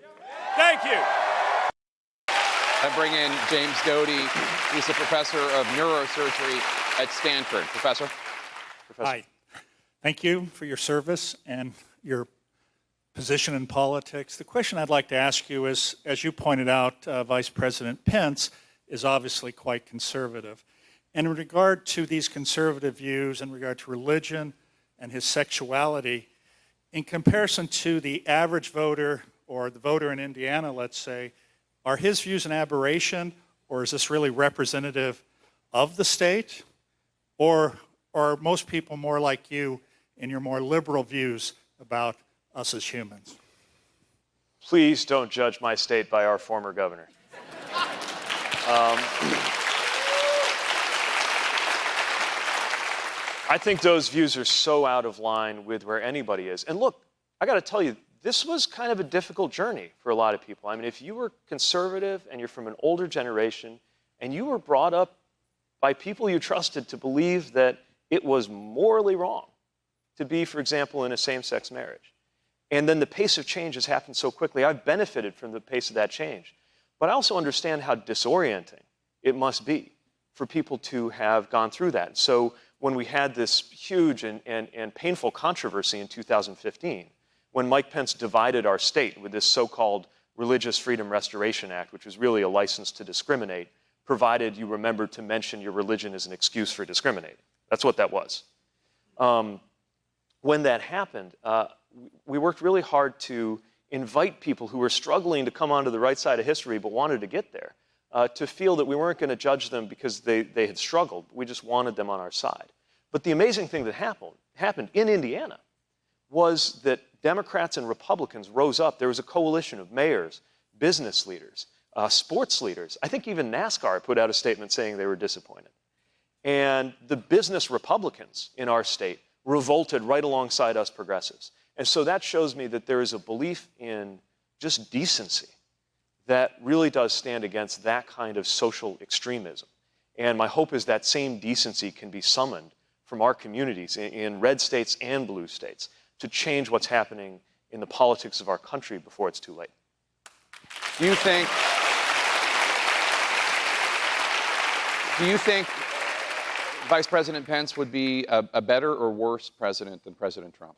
Thank you. I bring in James Doty. He's a professor of neurosurgery at Stanford. Professor? Hi. Thank you for your service and your position in politics. The question I'd like to ask you is, as you pointed out, Vice President Pence is obviously quite conservative. And in regard to these conservative views, in regard to religion and his sexuality, in comparison to the average voter or the voter in Indiana, let's say, are his views an aberration, or is this really representative of the state? Or are most people more like you in your more liberal views about us as humans? Please don't judge my state by our former governor. I think those views are so out of line with where anybody is. And look, I got to tell you, this was kind of a difficult journey for a lot of people. I mean, if you were conservative and you're from an older generation and you were brought up by people you trusted to believe that it was morally wrong to be, for example, in a same-sex marriage, and then the pace of change has happened so quickly, I've benefited from the pace of that change. But I also understand how disorienting it must be for people to have gone through that. So when we had this huge and painful controversy in 2015, when Mike Pence divided our state with this so-called Religious Freedom Restoration Act, which was really a license to discriminate, provided you remember to mention your religion as an excuse for discriminating. That's what that was. When that happened, we worked really hard to invite people who were struggling to come onto the right side of history but wanted to get there, to feel that we weren't going to judge them because they had struggled. We just wanted them on our side. But the amazing thing that happened in Indiana was that Democrats and Republicans rose up. There was a coalition of mayors, business leaders, sports leaders. I think even NASCAR put out a statement saying they were disappointed. And the business Republicans in our state revolted right alongside us progressives. And so that shows me that there is a belief in just decency that really does stand against that kind of social extremism. And my hope is that same decency can be summoned from our communities in red states and blue states to change what's happening in the politics of our country before it's too late. Do you think Vice President Pence would be a better or worse president than President Trump?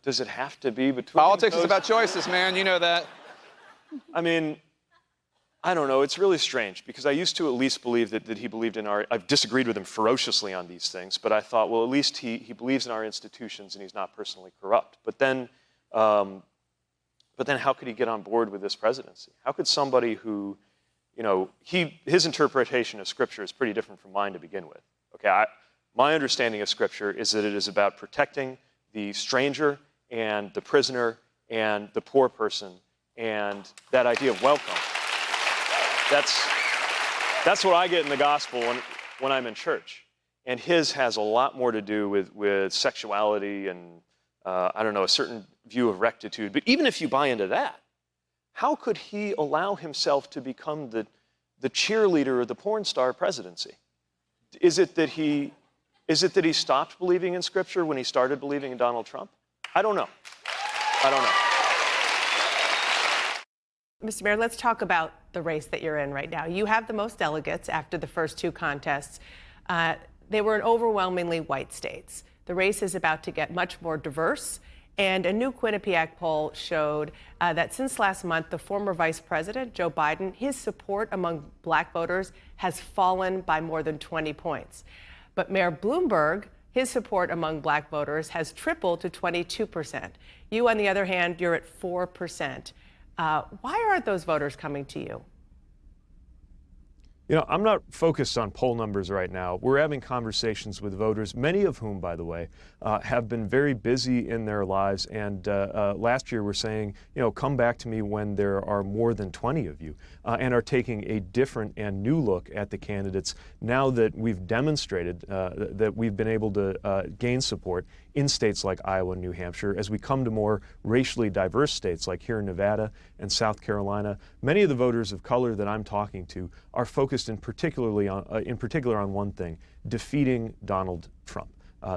Does it have to be between Politics those? is about choices, man. You know that. I mean, I don't know. It's really strange because I used to at least believe that he believed in our... I've disagreed with him ferociously on these things, but I thought, well, at least he believes in our institutions and he's not personally corrupt. But then how could he get on board with this presidency? How could somebody who, you know, his interpretation of Scripture is pretty different from mine to begin with. Okay, my understanding of Scripture is that it is about protecting the stranger and the prisoner and the poor person and that idea of welcome. That's what I get in the gospel when I'm in church. And his has a lot more to do with sexuality and, I don't know, a certain view of rectitude. But even if you buy into that, how could he allow himself to become the cheerleader of the porn star presidency? Is it that he stopped believing in Scripture when he started believing in Donald Trump? I don't know. Mr. Mayor, let's talk about the race that you're in right now. You have the most delegates after the first two contests. They were in overwhelmingly white states. The race is about to get much more diverse. And a new Quinnipiac poll showed that since last month, the former vice president, Joe Biden, his support among black voters has fallen by more than 20 points. But Mayor Bloomberg, his support among black voters has tripled to 22%. You, on the other hand, you're at 4%. Why aren't those voters coming to you? You know, I'm not focused on poll numbers right now. We're having conversations with voters, many of whom, by the way, have been very busy in their lives. And last year were saying, you know, come back to me when there are more than 20 of you, and are taking a different and new look at the candidates now that we've demonstrated that we've been able to gain support in states like Iowa and New Hampshire. As we come to more racially diverse states like here in Nevada and South Carolina, many of the voters of color that I'm talking to are focused in particular on one thing: defeating Donald Trump.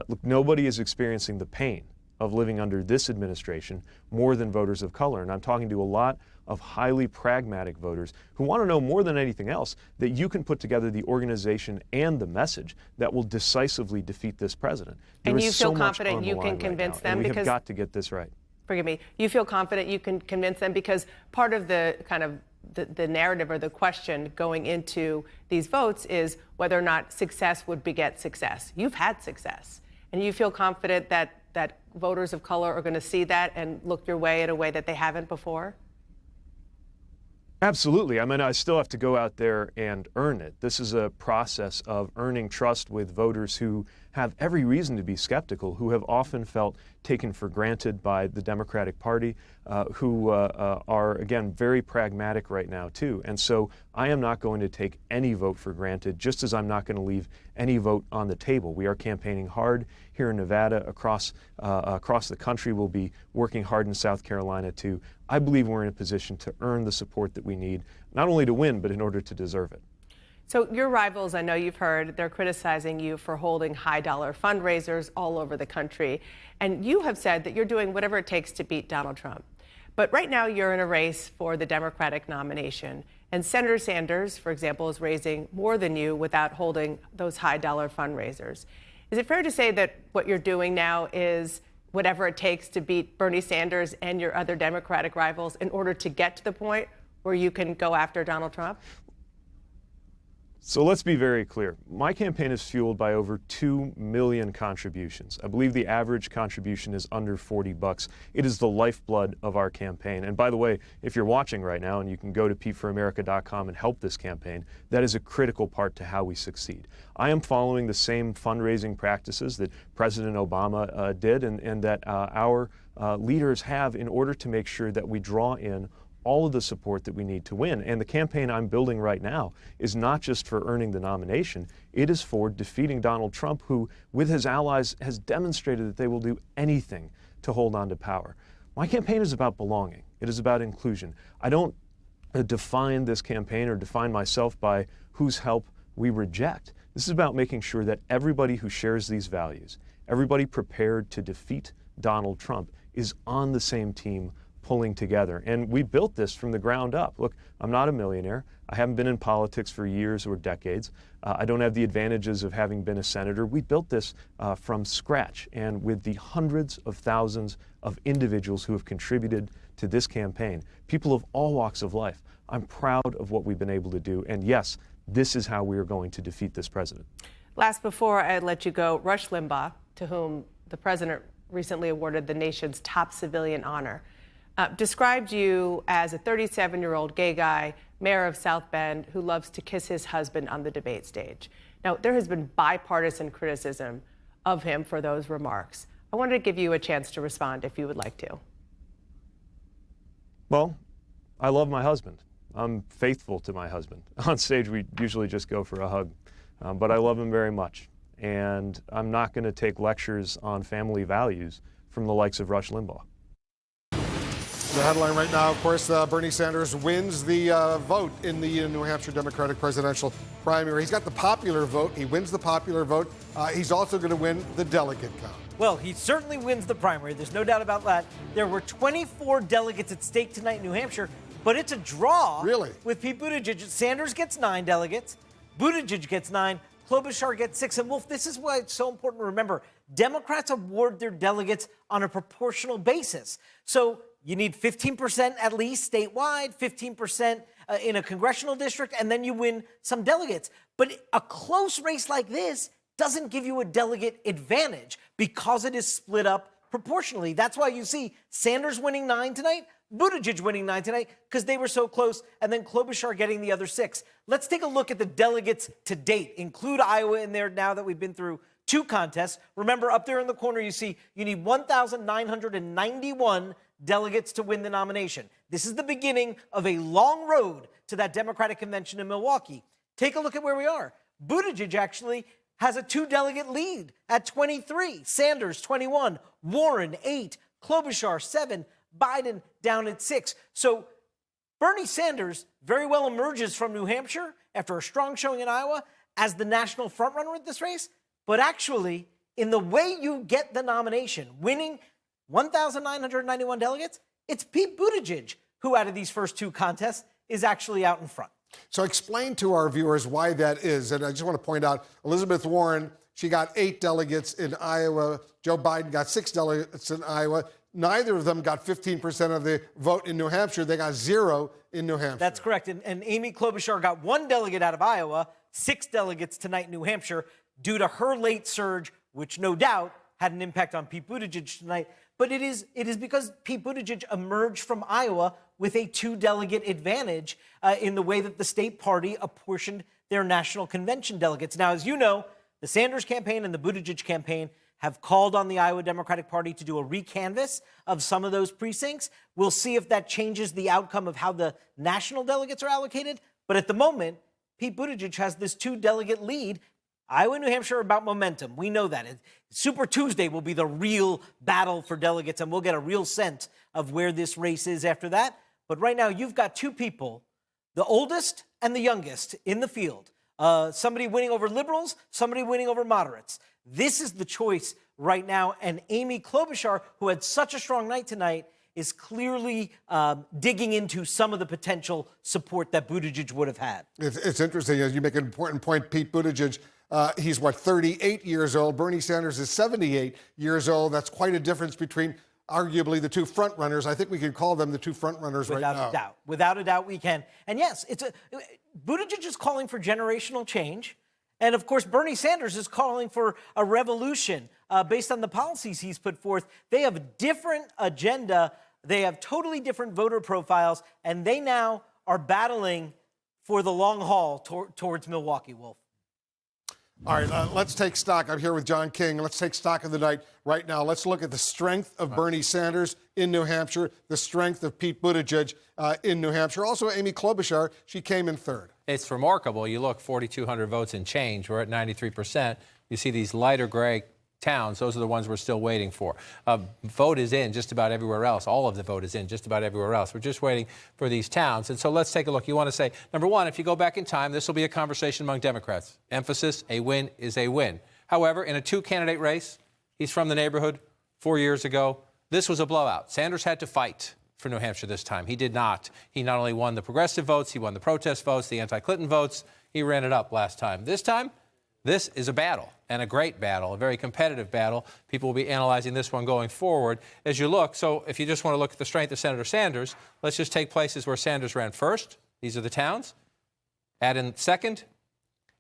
Look, nobody is experiencing the pain of living under this administration more than voters of color. And I'm talking to a lot of highly pragmatic voters who want to know more than anything else that you can put together the organization and the message that will decisively defeat this president. And There you is feel so much confident on the you line can right convince now, them and we because have got to get this right. Forgive me. You feel confident you can convince them because part of the kind of the narrative or the question going into these votes is whether or not success would beget success. You've had success, and you feel confident that voters of color are going to see that and look your way in a way that they haven't before? Absolutely. I mean, I still have to go out there and earn it. This is a process of earning trust with voters who have every reason to be skeptical, who have often felt taken for granted by the Democratic Party, who are, again, very pragmatic right now, too. And so I am not going to take any vote for granted, just as I'm not going to leave any vote on the table. We are campaigning hard here in Nevada, across the country. We'll be working hard in South Carolina, too. I believe we're in a position to earn the support that we need, not only to win, but in order to deserve it. So your rivals, I know you've heard, they're criticizing you for holding high-dollar fundraisers all over the country. And you have said that you're doing whatever it takes to beat Donald Trump. But right now you're in a race for the Democratic nomination. And Senator Sanders, for example, is raising more than you without holding those high-dollar fundraisers. Is it fair to say that what you're doing now is whatever it takes to beat Bernie Sanders and your other Democratic rivals in order to get to the point where you can go after Donald Trump? So let's be very clear. My campaign is fueled by over 2 million contributions. I believe the average contribution is under $40. It is the lifeblood of our campaign. And by the way, if you're watching right now and you can go to PeteForAmerica.com and help this campaign, that is a critical part to how we succeed. I am following the same fundraising practices that President Obama did and that our leaders have in order to make sure that we draw in all of the support that we need to win. And the campaign I'm building right now is not just for earning the nomination, it is for defeating Donald Trump, who, with his allies, has demonstrated that they will do anything to hold on to power. My campaign is about belonging. It is about inclusion. I don't define this campaign or define myself by whose help we reject. This is about making sure that everybody who shares these values, everybody prepared to defeat Donald Trump, is on the same team pulling together. And we built this from the ground up. Look, I'm not a millionaire. I haven't been in politics for years or decades. I don't have the advantages of having been a senator. We built this from scratch, and with the hundreds of thousands of individuals who have contributed to this campaign, people of all walks of life. I'm proud of what we've been able to do, and yes, this is how we are going to defeat this president. Last, before I let you go, Rush Limbaugh, to whom the president recently awarded the nation's top civilian honor, described you as a 37-year-old gay guy, mayor of South Bend, who loves to kiss his husband on the debate stage. Now, there has been bipartisan criticism of him for those remarks. I wanted to give you a chance to respond if you would like to. Well, I love my husband. I'm faithful to my husband. On stage, we usually just go for a hug, but I love him very much. And I'm not going to take lectures on family values from the likes of Rush Limbaugh. The headline right now, of course, Bernie Sanders wins the vote in the New Hampshire Democratic presidential primary. He's got the popular vote. He wins the popular vote. He's also going to win the delegate count. Well, he certainly wins the primary. There's no doubt about that. There were 24 delegates at stake tonight in New Hampshire, but it's a draw. Really? With Pete Buttigieg. Sanders gets 9 delegates. Buttigieg gets 9. Klobuchar gets 6. And Wolf, this is why it's so important to remember. Democrats award their delegates on a proportional basis. So you need 15% at least statewide, 15% in a congressional district, and then you win some delegates. But a close race like this doesn't give you a delegate advantage because it is split up proportionally. That's why you see Sanders winning 9 tonight, Buttigieg winning 9 tonight, because they were so close, and then Klobuchar getting the other 6. Let's take a look at the delegates to date. Include Iowa in there now that we've been through 2 contests. Remember, up there in the corner, you see you need 1,991 delegates to win the nomination. This is the beginning of a long road to that Democratic convention in Milwaukee. Take a look at where we are. Buttigieg actually has a 2-delegate lead at 23. Sanders, 21. Warren, 8. Klobuchar, 7. Biden down at 6. So Bernie Sanders very well emerges from New Hampshire after a strong showing in Iowa as the national frontrunner in this race. But actually, in the way you get the nomination, winning 1,991 delegates, it's Pete Buttigieg who, out of these first two contests, is actually out in front. So explain to our viewers why that is. And I just want to point out, Elizabeth Warren, she got 8 delegates in Iowa. Joe Biden got 6 delegates in Iowa. Neither of them got 15% of the vote in New Hampshire. They got 0 in New Hampshire. That's correct. And Amy Klobuchar got 1 delegate out of Iowa, 6 delegates tonight in New Hampshire, due to her late surge, which no doubt had an impact on Pete Buttigieg tonight. But it is because Pete Buttigieg emerged from Iowa with a 2-delegate advantage in the way that the state party apportioned their national convention delegates. Now, as you know, the Sanders campaign and the Buttigieg campaign have called on the Iowa Democratic Party to do a recanvass of some of those precincts. We'll see if that changes the outcome of how the national delegates are allocated. But at the moment, Pete Buttigieg has this 2-delegate lead. Iowa and New Hampshire are about momentum. We know that. Super Tuesday will be the real battle for delegates, and we'll get a real sense of where this race is after that. But right now, you've got 2 people, the oldest and the youngest, in the field. Somebody winning over liberals, somebody winning over moderates. This is the choice right now. And Amy Klobuchar, who had such a strong night tonight, is clearly digging into some of the potential support that Buttigieg would have had. It's interesting, as you make an important point, Pete Buttigieg, he's 38 years old. Bernie Sanders is 78 years old. That's quite a difference between arguably the 2 front runners. I think we can call them the 2 front runners right now. Without a doubt. Without a doubt, we can. And yes, Buttigieg is calling for generational change. And of course, Bernie Sanders is calling for a revolution based on the policies he's put forth. They have a different agenda. They have totally different voter profiles. And they now are battling for the long haul towards Milwaukee, Wolf. All right, let's take stock. I'm here with John King. Let's take stock of the night right now. Let's look at the strength of Bernie Sanders in New Hampshire, the strength of Pete Buttigieg in New Hampshire. Also, Amy Klobuchar, she came in third. It's remarkable. You look, 4,200 votes and change. We're at 93%. You see these lighter gray towns. Those are the ones we're still waiting for. Vote is in just about everywhere else. All of the vote is in just about everywhere else. We're just waiting for these towns. And so let's take a look. You want to say, number one, if you go back in time, this will be a conversation among Democrats. Emphasis, a win is a win. However, in a 2-candidate race, he's from the neighborhood 4 years ago. This was a blowout. Sanders had to fight for New Hampshire this time. He did not. He not only won the progressive votes, he won the protest votes, the anti-Clinton votes. He ran it up last time. This time, this is a battle, and a great battle, a very competitive battle. People will be analyzing this one going forward as you look. So if you just want to look at the strength of Senator Sanders, let's just take places where Sanders ran first. These are the towns. Add in second,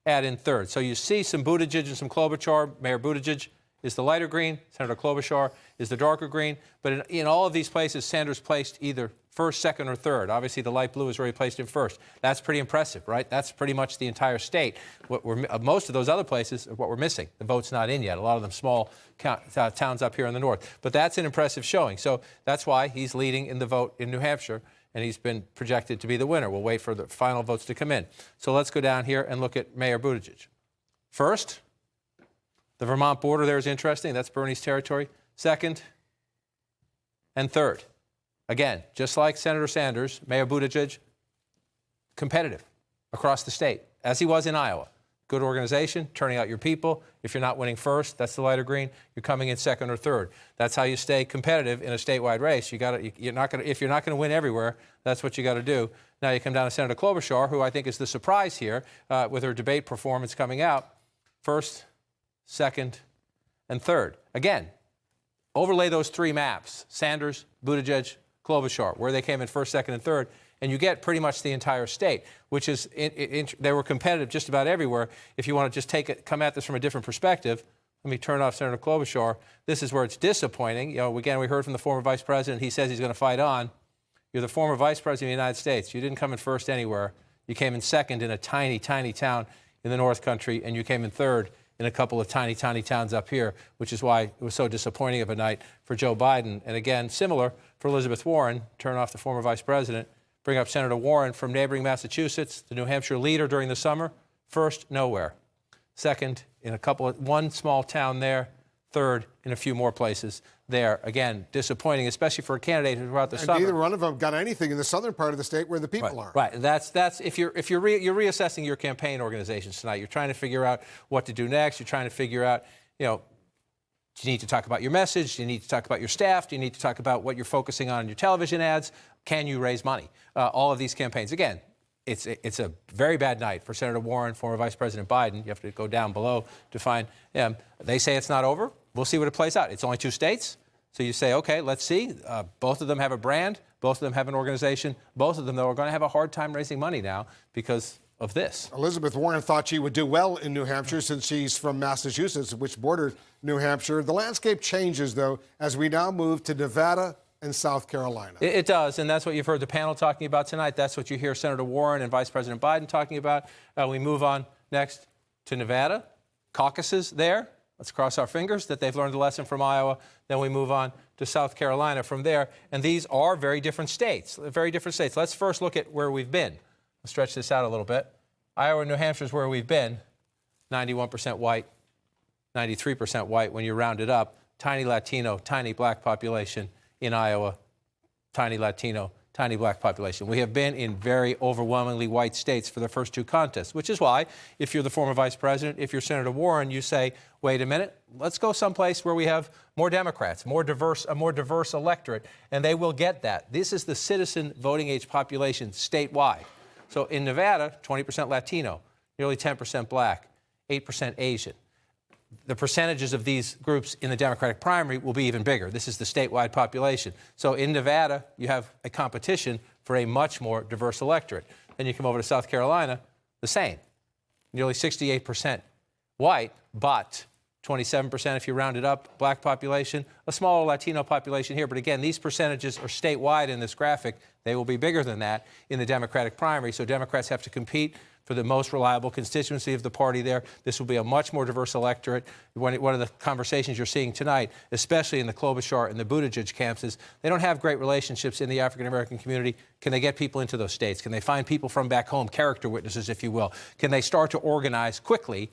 add in third. So you see some Buttigieg and some Klobuchar. Mayor Buttigieg is the lighter green. Senator Klobuchar is the darker green. But in all of these places, Sanders placed either first, second, or third. Obviously, the light blue is where he placed him first. That's pretty impressive, right? That's pretty much the entire state. Most of those other places are what we're missing. The vote's not in yet. A lot of them small towns up here in the north. But that's an impressive showing. So that's why he's leading in the vote in New Hampshire, and he's been projected to be the winner. We'll wait for the final votes to come in. So let's go down here and look at Mayor Buttigieg. First, the Vermont border there is interesting. That's Bernie's territory. Second and third. Again, just like Senator Sanders, Mayor Buttigieg, competitive across the state, as he was in Iowa. Good organization, turning out your people. If you're not winning first, that's the lighter green. You're coming in second or third. That's how you stay competitive in a statewide race. If you're not going to win everywhere, that's what you got to do. Now you come down to Senator Klobuchar, who I think is the surprise here with her debate performance coming out. First, second, and third. Again, overlay those 3 maps: Sanders, Buttigieg, Klobuchar, where they came in first, second, and third, and you get pretty much the entire state, which is, they were competitive just about everywhere. If you want to just come at this from a different perspective, let me turn off Senator Klobuchar. This is where it's disappointing. You know, again, we heard from the former vice president. He says he's going to fight on. You're the former vice president of the United States. You didn't come in first anywhere. You came in second in a tiny, tiny town in the North Country, and you came in third in a couple of tiny, tiny towns up here, which is why it was so disappointing of a night for Joe Biden. And again, similar for Elizabeth Warren. Turn off the former vice president. Bring up Senator Warren from neighboring Massachusetts, the New Hampshire leader during the summer. First, nowhere. Second, in one small town there. Third, in a few more places there. Again, disappointing, especially for a candidate who throughout the summer. Neither one of them got anything in the southern part of the state where the people are. Right. That's if you're reassessing your campaign organizations tonight. You're trying to figure out what to do next. You're trying to figure out, Do you need to talk about your message? Do you need to talk about your staff? Do you need to talk about what you're focusing on in your television ads? Can you raise money? All of these campaigns. Again, it's a very bad night for Senator Warren, former Vice President Biden. You have to go down below to find him. They say it's not over. We'll see what it plays out. It's only 2 states. So you say, okay, let's see. Both of them have a brand. Both of them have an organization. Both of them, though, are going to have a hard time raising money now because of this. Elizabeth Warren thought she would do well in New Hampshire since she's from Massachusetts, which borders New Hampshire. The landscape changes, though, as we now move to Nevada and South Carolina. It does, and that's what you've heard the panel talking about tonight. That's what you hear Senator Warren and Vice President Biden talking about. We move on next to Nevada. Caucuses there. Let's cross our fingers that they've learned a lesson from Iowa. Then we move on to South Carolina from there. And these are very different states, Let's first look at where we've been. Let's stretch this out a little bit. Iowa and New Hampshire is where we've been. 91% white, 93% white when you round it up. Tiny Latino, tiny black population in Iowa. Tiny Latino, tiny black population. We have been in very overwhelmingly white states for the first 2 contests, which is why, if you're the former vice president, if you're Senator Warren, you say, wait a minute, let's go someplace where we have more Democrats, a more diverse electorate, and they will get that. This is the citizen voting age population statewide. So in Nevada, 20% Latino, nearly 10% black, 8% Asian. The percentages of these groups in the Democratic primary will be even bigger. This is the statewide population. So in Nevada, you have a competition for a much more diverse electorate. Then you come over to South Carolina, the same. Nearly 68% white, but 27% if you round it up, black population, a smaller Latino population here. But again, these percentages are statewide in this graphic. They will be bigger than that in the Democratic primary. So Democrats have to compete for the most reliable constituency of the party there. This will be a much more diverse electorate. One of the conversations you're seeing tonight, especially in the Klobuchar and the Buttigieg camps, is they don't have great relationships in the African-American community. Can they get people into those states? Can they find people from back home, character witnesses, if you will? Can they start to organize quickly?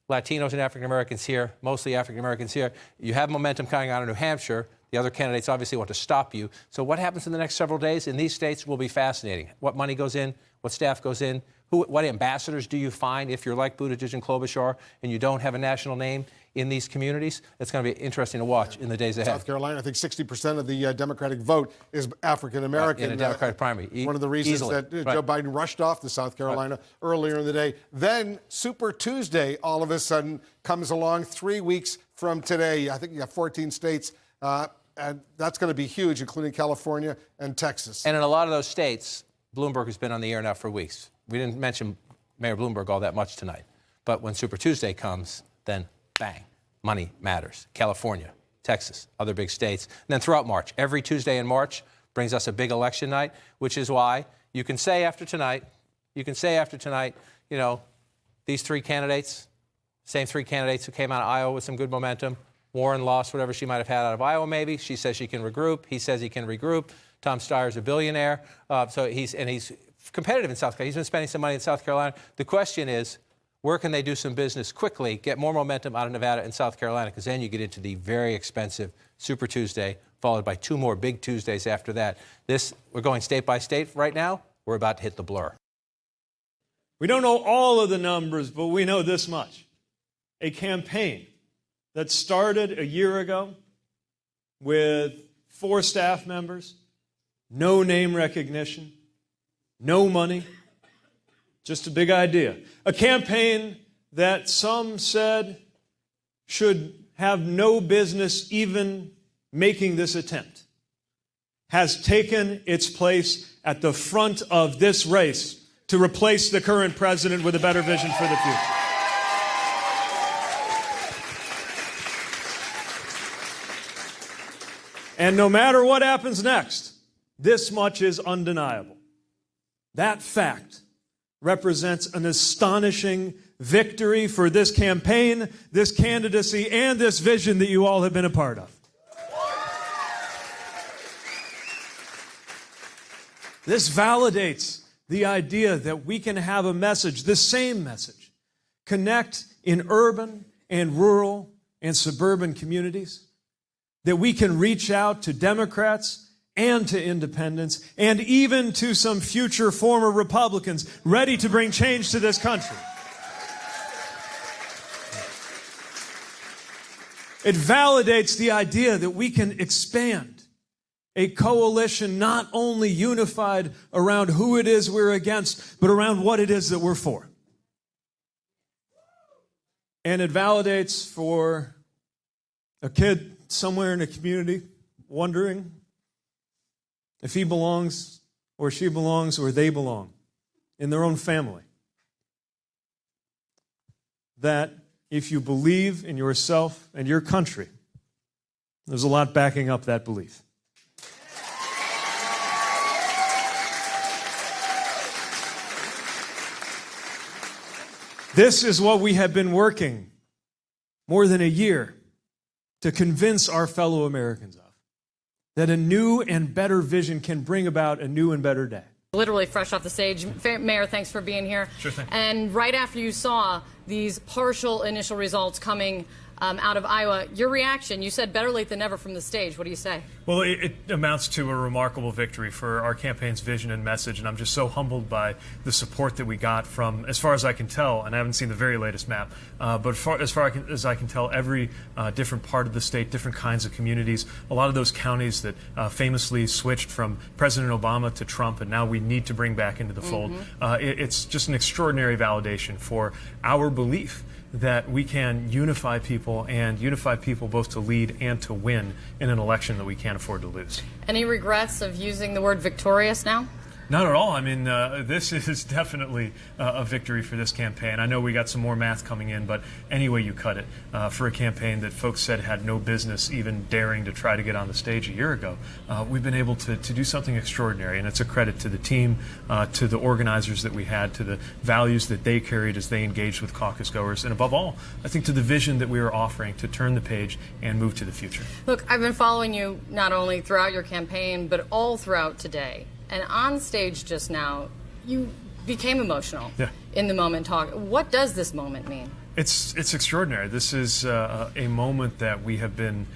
Latinos and African-Americans here, mostly African-Americans here. You have momentum coming out of New Hampshire. The other candidates obviously want to stop you. So what happens in the next several days in these states will be fascinating. What money goes in, what staff goes in, what ambassadors do you find if you're like Buttigieg and Klobuchar and you don't have a national name in these communities? It's going to be interesting to watch in the days ahead. South Carolina, I think 60% of the Democratic vote is African-American. In a Democratic primary. One of the reasons that Joe Biden rushed off to South Carolina earlier in the day. Then Super Tuesday all of a sudden comes along 3 weeks from today. I think you got 14 states, and that's going to be huge, including California and Texas. And in a lot of those states, Bloomberg has been on the air now for weeks. We didn't mention Mayor Bloomberg all that much tonight. But when Super Tuesday comes, then bang, money matters. California, Texas, other big states. And then throughout March, every Tuesday in March brings us a big election night, which is why you can say after tonight, you know, these 3 candidates, same 3 candidates who came out of Iowa with some good momentum. Warren lost whatever she might have had out of Iowa, maybe. She says she can regroup. He says he can regroup. Tom Steyer's a billionaire, so he's competitive in South Carolina. He's been spending some money in South Carolina. The question is, where can they do some business quickly, get more momentum out of Nevada and South Carolina? Because then you get into the very expensive Super Tuesday, followed by 2 more big Tuesdays after that. We're going state by state right now. We're about to hit the blur. We don't know all of the numbers, but we know this much. A campaign that started a year ago with 4 staff members, no name recognition, no money, just a big idea. A campaign that some said should have no business even making this attempt, has taken its place at the front of this race to replace the current president with a better vision for the future. And no matter what happens next, this much is undeniable. That fact represents an astonishing victory for this campaign, this candidacy, and this vision that you all have been a part of. This validates the idea that we can have a message, the same message, connect in urban and rural and suburban communities, that we can reach out to Democrats and to independents, and even to some future former Republicans ready to bring change to this country. It validates the idea that we can expand a coalition not only unified around who it is we're against, but around what it is that we're for. And it validates for a kid somewhere in a community wondering if he belongs or she belongs or they belong in their own family. That if you believe in yourself and your country, there's a lot backing up that belief. This is what we have been working more than a year to convince our fellow Americans of, that a new and better vision can bring about a new and better day. Literally fresh off the stage. Mayor, thanks for being here. Sure thing. And right after you saw these partial initial results coming out of Iowa, your reaction, you said better late than never from the stage. What do you say? Well, it amounts to a remarkable victory for our campaign's vision and message, and I'm just so humbled by the support that we got from, as far as I can tell, and I haven't seen the very latest map, but as far as I can tell, every different part of the state, different kinds of communities, a lot of those counties that famously switched from President Obama to Trump, and now we need to bring back into the fold. It's just an extraordinary validation for our belief that we can unify people, and unify people both to lead and to win in an election that we can't afford to lose. Any regrets of using the word victorious now? Not at all. I mean, this is definitely a victory for this campaign. I know we got some more math coming in, but any way you cut it, for a campaign that folks said had no business even daring to try to get on the stage a year ago, we've been able to do something extraordinary, and it's a credit to the team, to the organizers that we had, to the values that they carried as they engaged with caucus goers, and above all, I think to the vision that we are offering to turn the page and move to the future. Look, I've been following you not only throughout your campaign, but all throughout today. And on stage just now, you became emotional in the moment talk. What does this moment mean? It's extraordinary. This is a moment that we have been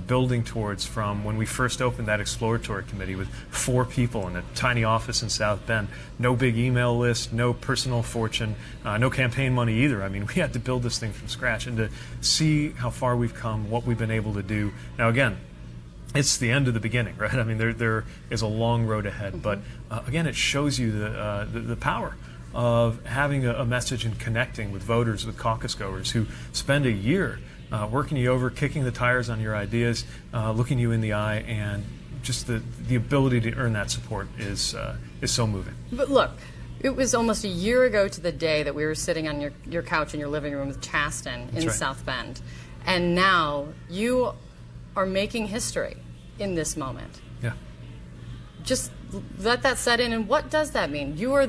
building towards from when we first opened that exploratory committee with 4 people in a tiny office in South Bend. No big email list, no personal fortune, no campaign money either. I mean, we had to build this thing from scratch, and to see how far we've come, what we've been able to do. Now, again, it's the end of the beginning, right? I mean, there is a long road ahead, but again, it shows you the power of having a message and connecting with voters, with caucus goers who spend a year working you over, kicking the tires on your ideas, looking you in the eye, and just the ability to earn that support is so moving. But look, it was almost a year ago to the day that we were sitting on your couch in your living room with Chasten in South Bend, and now you are making history in this moment. Yeah. Just let that set in. And what does that mean? You are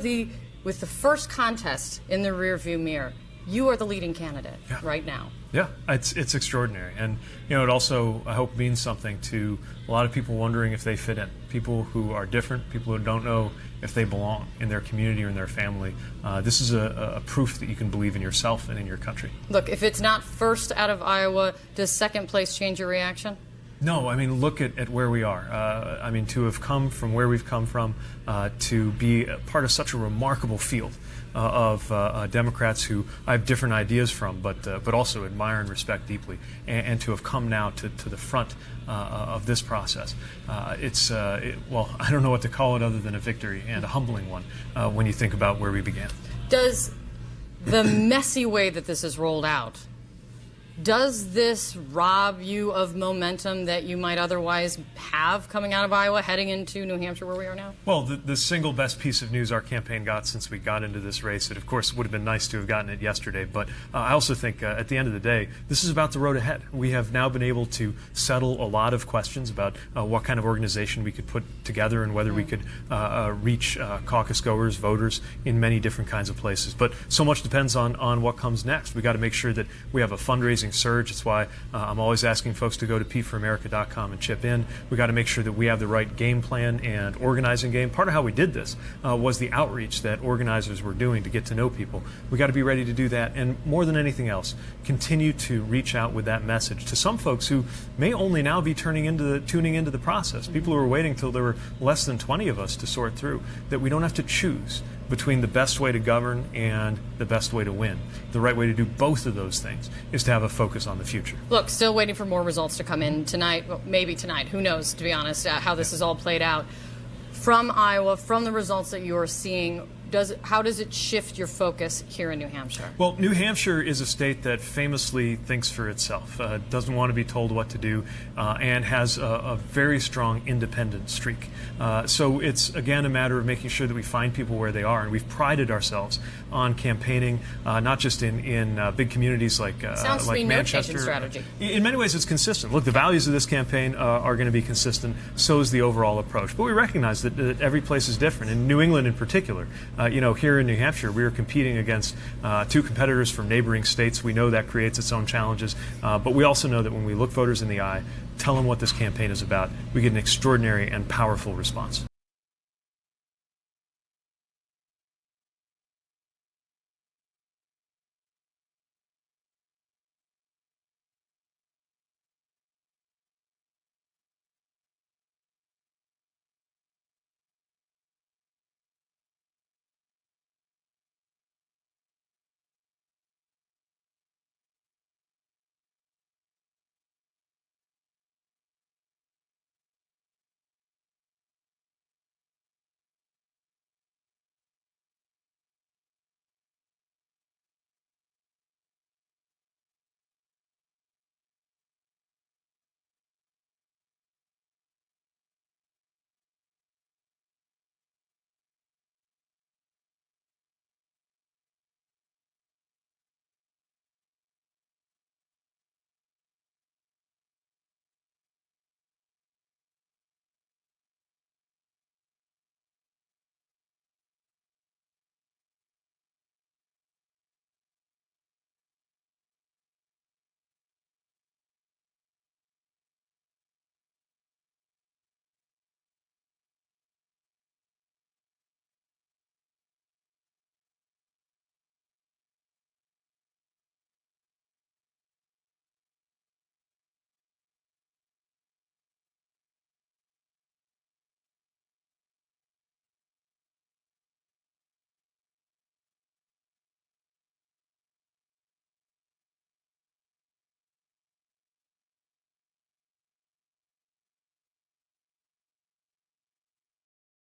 with the first contest in the rearview mirror, you are the leading candidate right now. Yeah, it's extraordinary. And, you know, it also, I hope, means something to a lot of people wondering if they fit in. People who are different, people who don't know if they belong in their community or in their family. This is a proof that you can believe in yourself and in your country. Look, if it's not first out of Iowa, does second place change your reaction? No, I mean, look at where we are. I mean, to have come from where we've come from, to be a part of such a remarkable field of Democrats who I have different ideas from, but also admire and respect deeply, and to have come now to the front of this process. Well, I don't know what to call it other than a victory, and a humbling one when you think about where we began. Does the messy way that this is rolled out, does this rob you of momentum that you might otherwise have coming out of Iowa, heading into New Hampshire where we are now? Well, the single best piece of news our campaign got since we got into this race, it of course would have been nice to have gotten it yesterday, but I also think at the end of the day, this is about the road ahead. We have now been able to settle a lot of questions about what kind of organization we could put together and whether we could reach caucus goers, voters in many different kinds of places. But so much depends on what comes next. We got to make sure that we have a fundraising surge. It's why I'm always asking folks to go to p4america.com and chip in. We got to make sure that we have the right game plan and organizing game. Part of how we did this was the outreach that organizers were doing to get to know people. We got to be ready to do that, and more than anything else, continue to reach out with that message to some folks who may only now be tuning into the process. People who are waiting till there were less than 20 of us to sort through, that we don't have to choose between the best way to govern and the best way to win. The right way to do both of those things is to have a focus on the future. Look, still waiting for more results to come in tonight, well, maybe tonight, who knows, to be honest, how this is all played out. From Iowa, from the results that you're seeing, how does it shift your focus here in New Hampshire? Well, New Hampshire is a state that famously thinks for itself, doesn't want to be told what to do, and has a very strong independent streak. So it's, again, a matter of making sure that we find people where they are. And we've prided ourselves on campaigning, not just in big communities like Sounds to me no change Manchester. in strategy. In many ways, it's consistent. Look, the values of this campaign are going to be consistent. So is the overall approach. But we recognize that every place is different. In New England in particular, here in New Hampshire, we are competing against two competitors from neighboring states. We know that creates its own challenges. But we also know that when we look voters in the eye, tell them what this campaign is about, we get an extraordinary and powerful response.